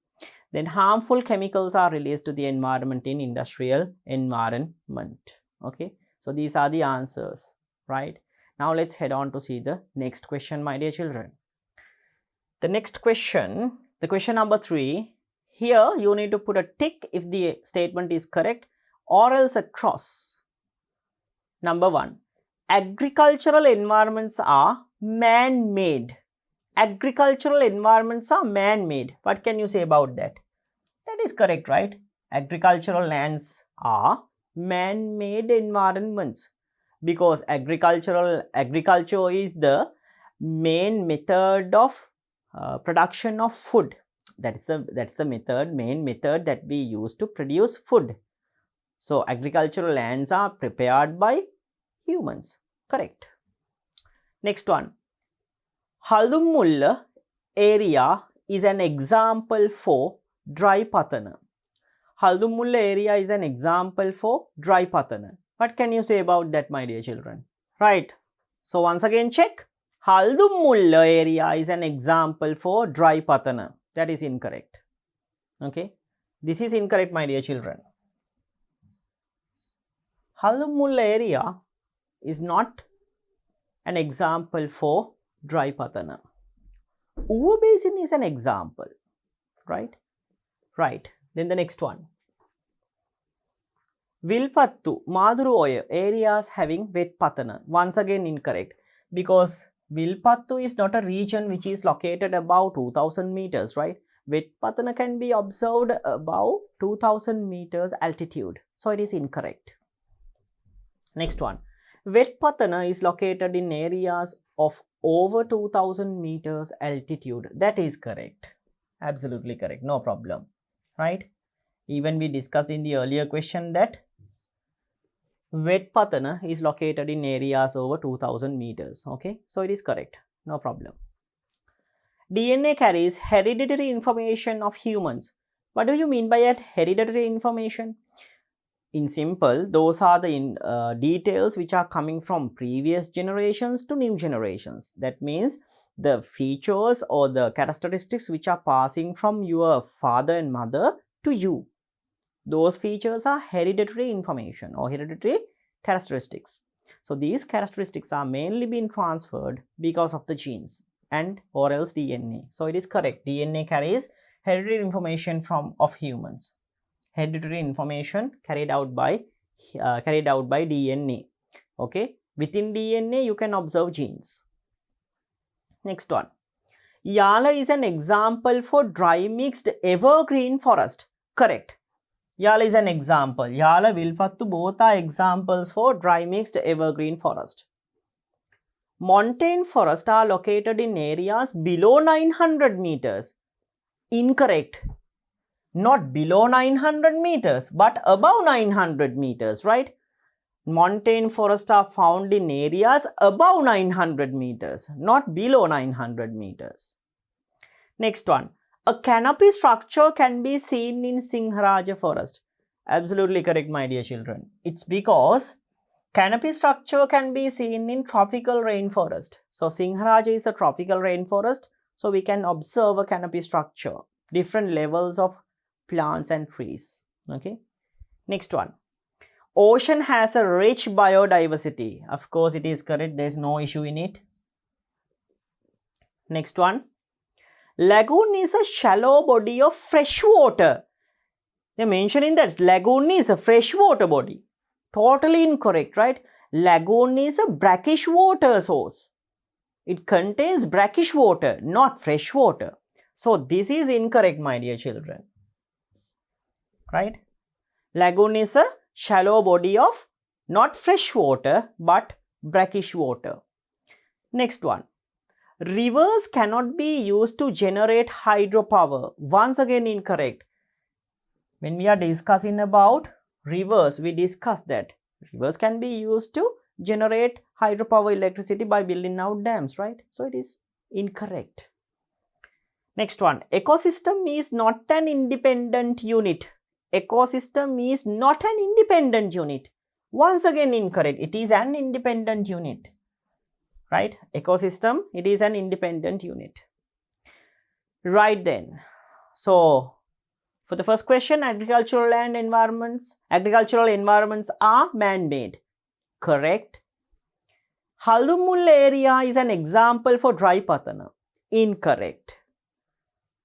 Then harmful chemicals are released to the environment in industrial environment. Okay, so these are the answers, right? Now let's head on to see the next question, my dear children. The next question, the question number 3, here you need to put a tick if the statement is correct or else a cross. Number 1, agricultural environments are man-made. Agricultural environments are man-made. What can you say about that? That is correct, right? Agricultural lands are man-made environments because agriculture is the main method of production of food. That's the main method that we use to produce food. So agricultural lands are prepared by humans. Correct. Next one. Haldummula area is an example for dry patana. Haldummula area is an example for dry patana. What can you say about that, my dear children? Right. So once again check. Haldummula area is an example for dry patana. That is incorrect. Okay. This is incorrect, my dear children. Haldummula area is not an example for dry patana. Uva basin is an example, right? Right. Then the next one. Vilpattu, Maduroya areas having wet patana. Once again incorrect because Vilpattu is not a region which is located above 2000 meters, right? Wet patana can be observed above 2000 meters altitude. So it is incorrect. Next one. Wet patana is located in areas of over 2000 meters altitude. That is correct. Absolutely correct. No problem. Right? Even we discussed in the earlier question that wet patana is located in areas over 2000 meters. Okay? So it is correct. No problem. DNA carries hereditary information of humans. What do you mean by that hereditary information? In simple, those are the details which are coming from previous generations to new generations. That means the features or the characteristics which are passing from your father and mother to you. Those features are hereditary information or hereditary characteristics. So these characteristics are mainly being transferred because of the genes and or else DNA. So it is correct. DNA carries hereditary information of humans. Hereditary information carried out by DNA. Okay, within DNA you can observe genes. Next one. Yala is an example for dry mixed evergreen forest. Correct. Yala is an example. Yala, Vilpattu both are examples for dry mixed evergreen forest. Montane forests are located in areas below 900 meters. Incorrect. Not below 900 meters, but above 900 meters, right? Montane forests are found in areas above 900 meters, not below 900 meters. Next one. A canopy structure can be seen in Singharaja forest. Absolutely correct, my dear children. It's because canopy structure can be seen in tropical rainforest. So Singharaja is a tropical rainforest. So we can observe a canopy structure, different levels of plants and trees. Okay. Next one. Ocean has a rich biodiversity. Of course, it is correct. There is no issue in it. Next one. Lagoon is a shallow body of fresh water. They are mentioning that lagoon is a freshwater body. Totally incorrect, right? Lagoon is a brackish water source. It contains brackish water, not fresh water. So this is incorrect, my dear children. Right? Lagoon is a shallow body of not fresh water but brackish water. Next one. Rivers cannot be used to generate hydropower. Once again incorrect. When we are discussing about rivers, we discussed that rivers can be used to generate hydropower electricity by building out dams, right? So it is incorrect. Next one, ecosystem is not an independent unit. Ecosystem is not an independent unit. Once again incorrect. It is an independent unit, right? Ecosystem, it is an independent unit. Right then. So for the first question, agricultural environments are man-made. Correct. Halumulla area is an example for dry pathana. Incorrect.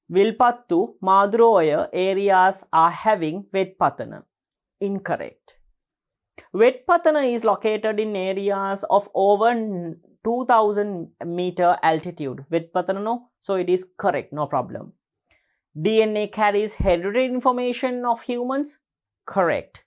Vilpattu, Maduroya areas are having wet pathana. Incorrect. Wet pathana is located in areas of over 2000 meter altitude. Wet pathana, no? So it is correct, no problem. DNA carries hereditary information of humans. Correct.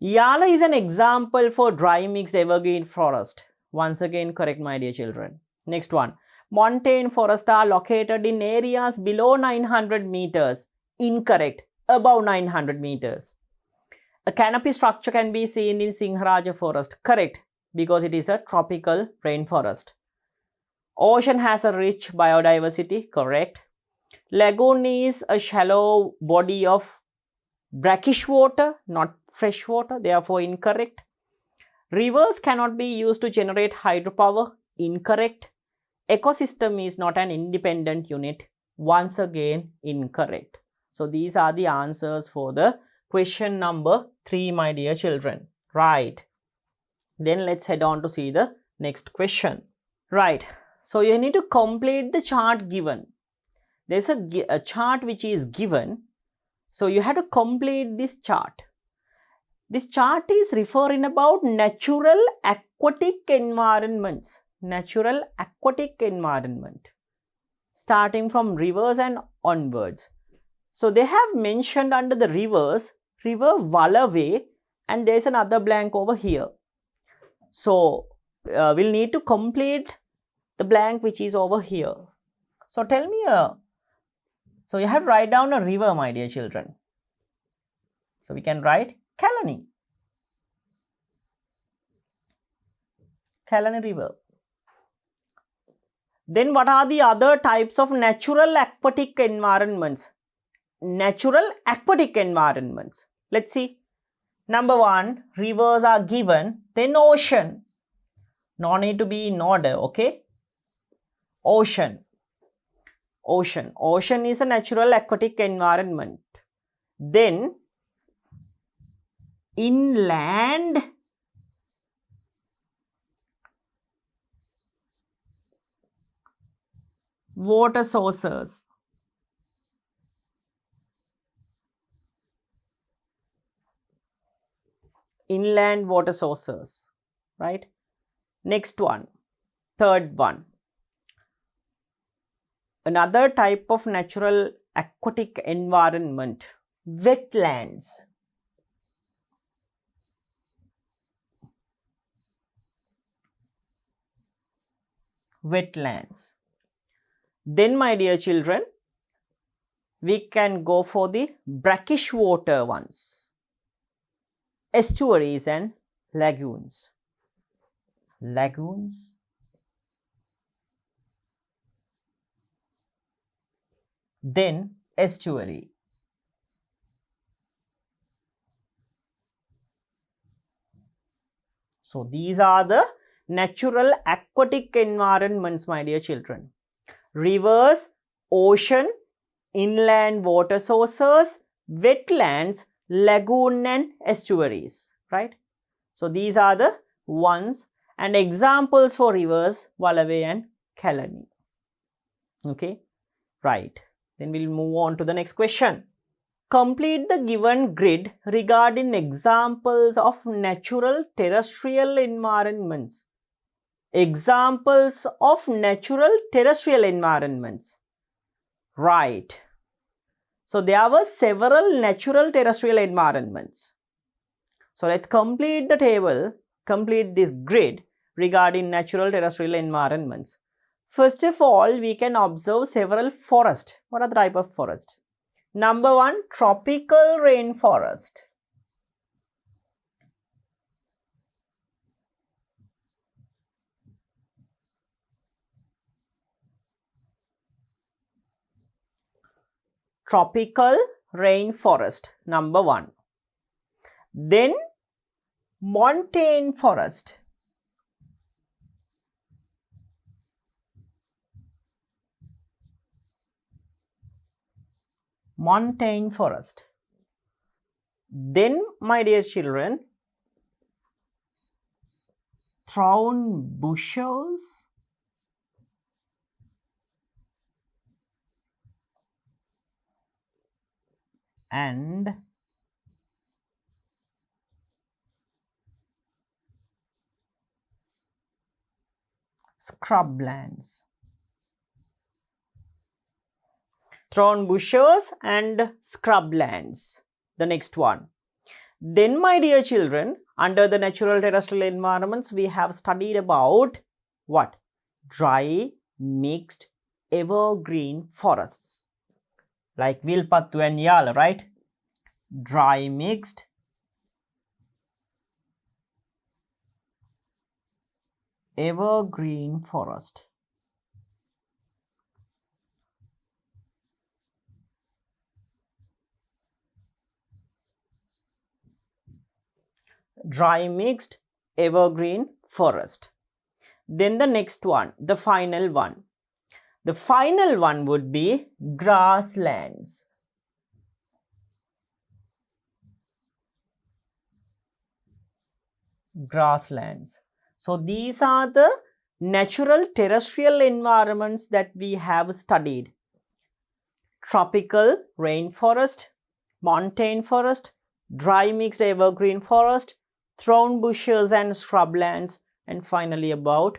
Yala is an example for dry mixed evergreen forest. Once again correct, my dear children. Next one. Montane forests are located in areas below 900 meters. Incorrect. Above 900 meters. A canopy structure can be seen in Singharaja forest. Correct, because it is a tropical rainforest. Ocean has a rich biodiversity. Correct. Lagoon is a shallow body of brackish water, not fresh water, therefore incorrect. Rivers cannot be used to generate hydropower. Incorrect. Ecosystem is not an independent unit. Once again incorrect. So these are the answers for the question number 3, my dear children. Right. Then let's head on to see the next question. Right. So you need to complete the chart given. There's a chart which is given. So you have to complete this chart. This chart is referring about natural aquatic environments. Natural aquatic environment. Starting from rivers and onwards. So they have mentioned under the rivers, river Valave, and there's another blank over here. So we'll need to complete the blank which is over here. So tell me, so you have to write down a river, my dear children. So we can write Kalani. Kalani river. Then what are the other types of natural aquatic environments? Natural aquatic environments. Let's see. Number 1, rivers are given. Then ocean. No need to be in order, okay? Ocean. Ocean. Ocean is a natural aquatic environment. Then inland water sources. Inland water sources, right? Next one, third one. Another type of natural aquatic environment, wetlands. Wetlands. Then, my dear children, we can go for the brackish water ones. Estuaries and lagoons. Lagoons. Then estuary. So these are the natural aquatic environments, my dear children. Rivers, ocean, inland water sources, wetlands, lagoon and estuaries, right? So these are the ones and examples for rivers, Valave and Kalani. Okay, right. Then we'll move on to the next question. Complete the given grid regarding examples of natural terrestrial environments. Examples of natural terrestrial environments. Right. So there were several natural terrestrial environments. So let's complete the table, complete this grid regarding natural terrestrial environments. First of all, we can observe several forests. What are the type of forests? Number 1, tropical rainforest. Tropical rainforest, number 1. Then montane forest. Montane forest. Then, my dear children, thorn bushes and scrublands. Thorn bushes and scrublands. The next one. Then, my dear children, under the natural terrestrial environments, we have studied about what? Dry, mixed, evergreen forests. Like Vilpattu and Yala, right? Dry, mixed, evergreen forest. Dry, mixed, evergreen forest. Then the next one, the final one. The final one would be grasslands. Grasslands. So these are the natural terrestrial environments that we have studied. Tropical rainforest, montane forest, dry mixed evergreen forest, thorn bushes and scrublands, and finally about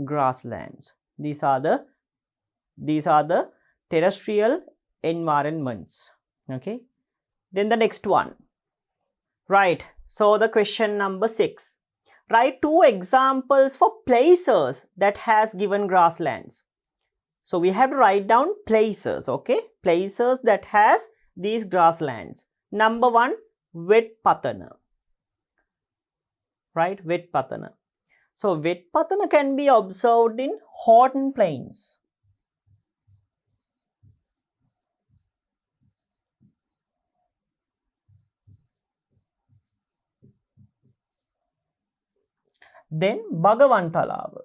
grasslands. These are the terrestrial environments. Okay. Then the next one. Right. So the question number 6. Write 2 examples for places that has given grasslands. So we have to write down places. Okay. Places that has these grasslands. Number 1, Wetpathana. Right. Wetpathana. So Wetpathana can be observed in Horton Plains. Then Bhagavantalawa.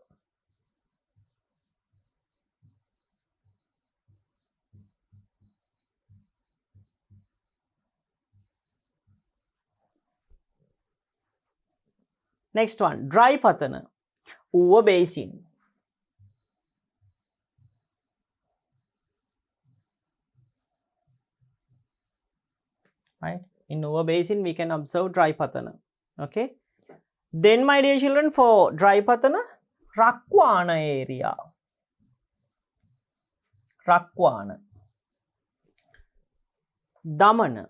Next one, Dry Pathana, Uva Basin. Right? In Uva Basin, we can observe Dry Pathana. Okay. Then, my dear children, for Dry Pathana, Rakwana area. Rakwana. Damana.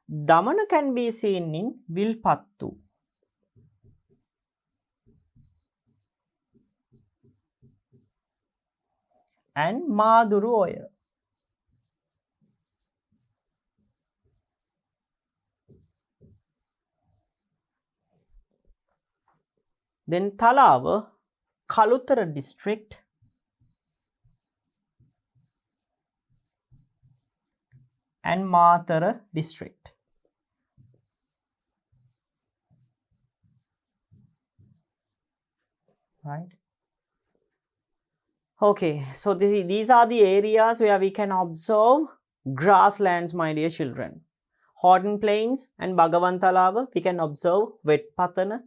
Damana can be seen in Vilpattu. And Maduru Oya. Then Thalava, Kalutara district. And Mathara district. Right. Okay, so these are the areas where we can observe grasslands, my dear children. Horton Plains and Bhagavantalawa, we can observe Wetpathana,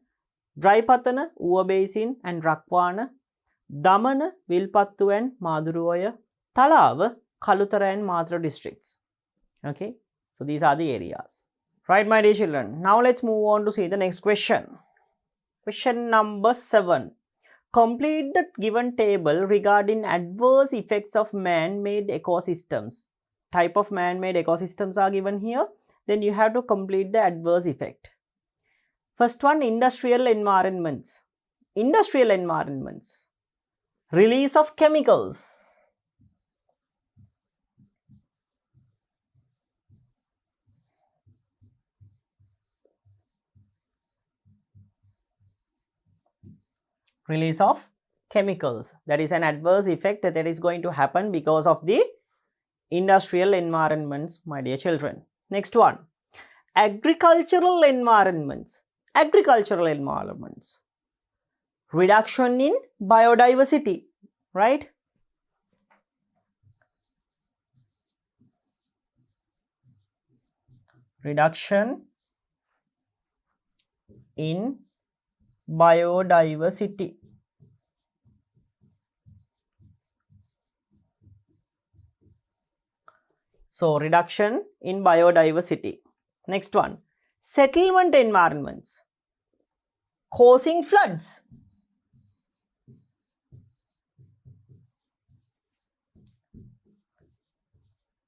Dry Pathana, Uva Basin and Rakwana, Damana, Vilpattu and Maduroya, Thalava, Kalutara and Mathura districts. Okay, so these are the areas. Right, my dear children. Now let's move on to see the next question. Question number 7. Complete the given table regarding adverse effects of man-made ecosystems. Type of man-made ecosystems are given here. Then you have to complete the adverse effect. First one, industrial environments. Industrial environments. Release of chemicals. Release of chemicals. That is an adverse effect that is going to happen because of the industrial environments, my dear children. Next one, agricultural environments. Agricultural environments. Reduction in biodiversity, right? Reduction in biodiversity. So, reduction in biodiversity. Next one, settlement environments causing floods.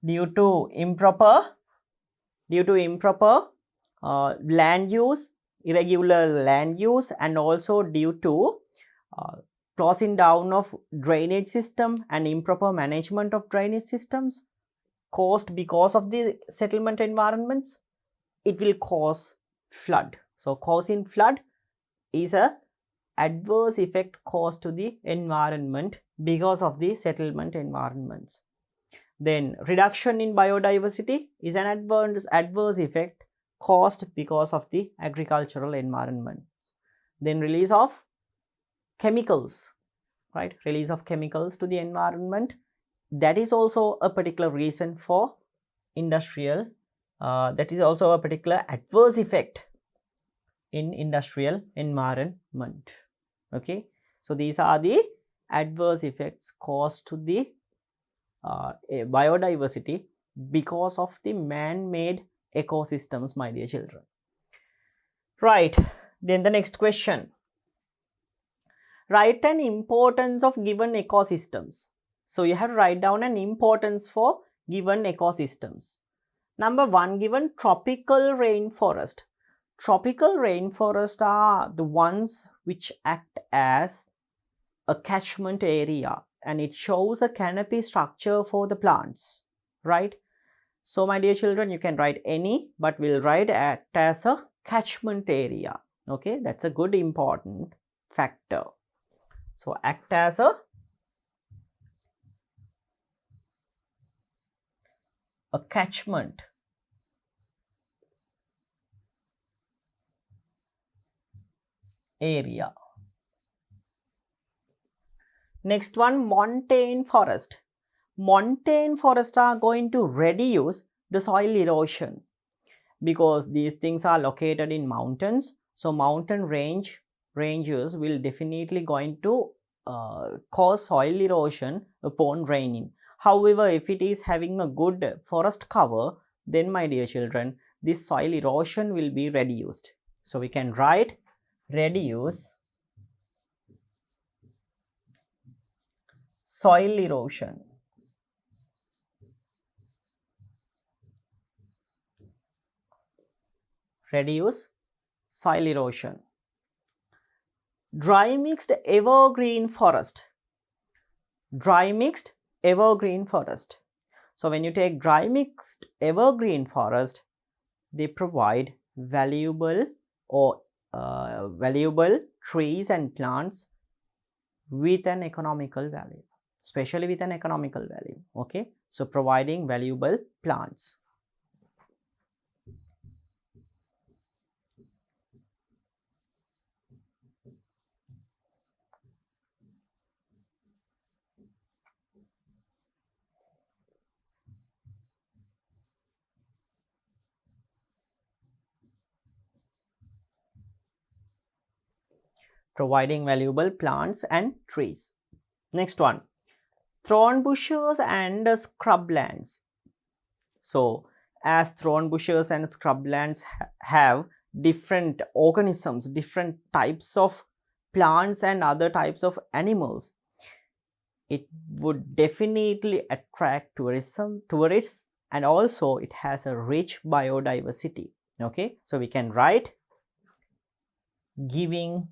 Due to improper land use, irregular land use, and also due to closing down of drainage system and improper management of drainage systems caused because of the settlement environments, it will cause flood. So, causing flood is a adverse effect caused to the environment because of the settlement environments. Then reduction in biodiversity is an adverse effect caused because of the agricultural environment. Then release of chemicals, right? Release of chemicals to the environment. That is also a particular reason for industrial, that is also a particular adverse effect in industrial environment. Okay, so these are the adverse effects caused to the biodiversity because of the man-made ecosystems, my dear children. Right, then the next question. Write an importance of given ecosystems. So you have to write down an importance for given ecosystems. Number 1, given tropical rainforest. Tropical rainforests are the ones which act as a catchment area, and it shows a canopy structure for the plants, right? So my dear children, you can write any, but we'll write act as a catchment area. Okay, that's a good important factor. So act as a catchment area. Next one, montane forest. Montane forests are going to reduce the soil erosion because these things are located in mountains. So mountain ranges will definitely going to cause soil erosion upon raining. However, if it is having a good forest cover, then my dear children, this soil erosion will be reduced. So we can write reduce soil erosion. Reduce soil erosion. Dry mixed evergreen forest. Dry mixed evergreen forest. So when you take dry mixed evergreen forest, they provide valuable trees and plants with an economical value, especially with an economical value. Okay, so providing valuable plants. Providing valuable plants and trees. Next one, thorn bushes and scrublands. So as thorn bushes and scrublands have different organisms, different types of plants and other types of animals, it would definitely attract tourists, and also it has a rich biodiversity. Okay, so we can write giving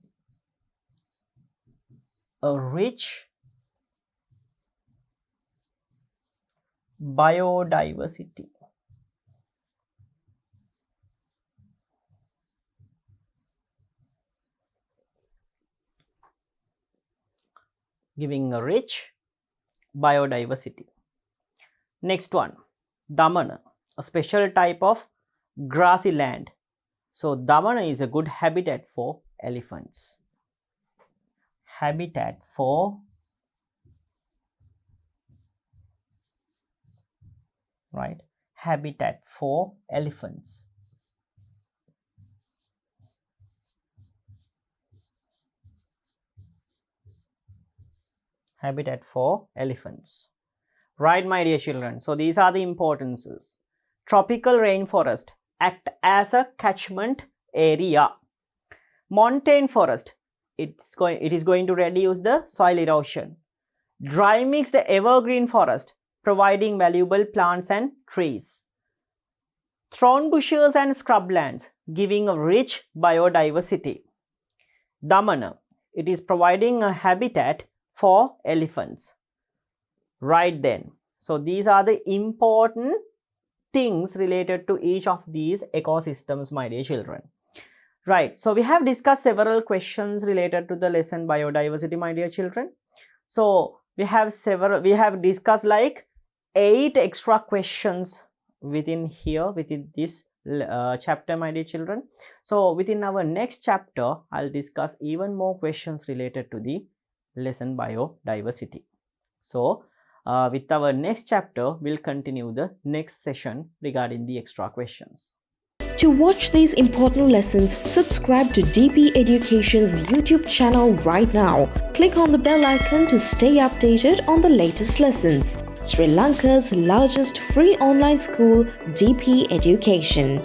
a rich biodiversity. giving a rich biodiversity. Next one, Damana, a special type of grassy land. So Damana is a good habitat for elephants. Habitat for habitat for elephants. Habitat for elephants. Right, my dear children. So these are the importances. Tropical rainforest act as a catchment area. Montane forest, it is going to reduce the soil erosion. Dry mixed evergreen forest, providing valuable plants and trees. Thorn bushes and scrublands, giving a rich biodiversity. Damana, it is providing a habitat for elephants. Right then. So these are the important things related to each of these ecosystems, my dear children. Right. So we have discussed several questions related to the lesson biodiversity, my dear children. So we have discussed like 8 extra questions within this chapter, my dear children. So within our next chapter, I'll discuss even more questions related to the lesson biodiversity. So with our next chapter, we'll continue the next session regarding the extra questions. To watch these important lessons, subscribe to DP Education's YouTube channel right now. Click on the bell icon to stay updated on the latest lessons. Sri Lanka's largest free online school, DP Education.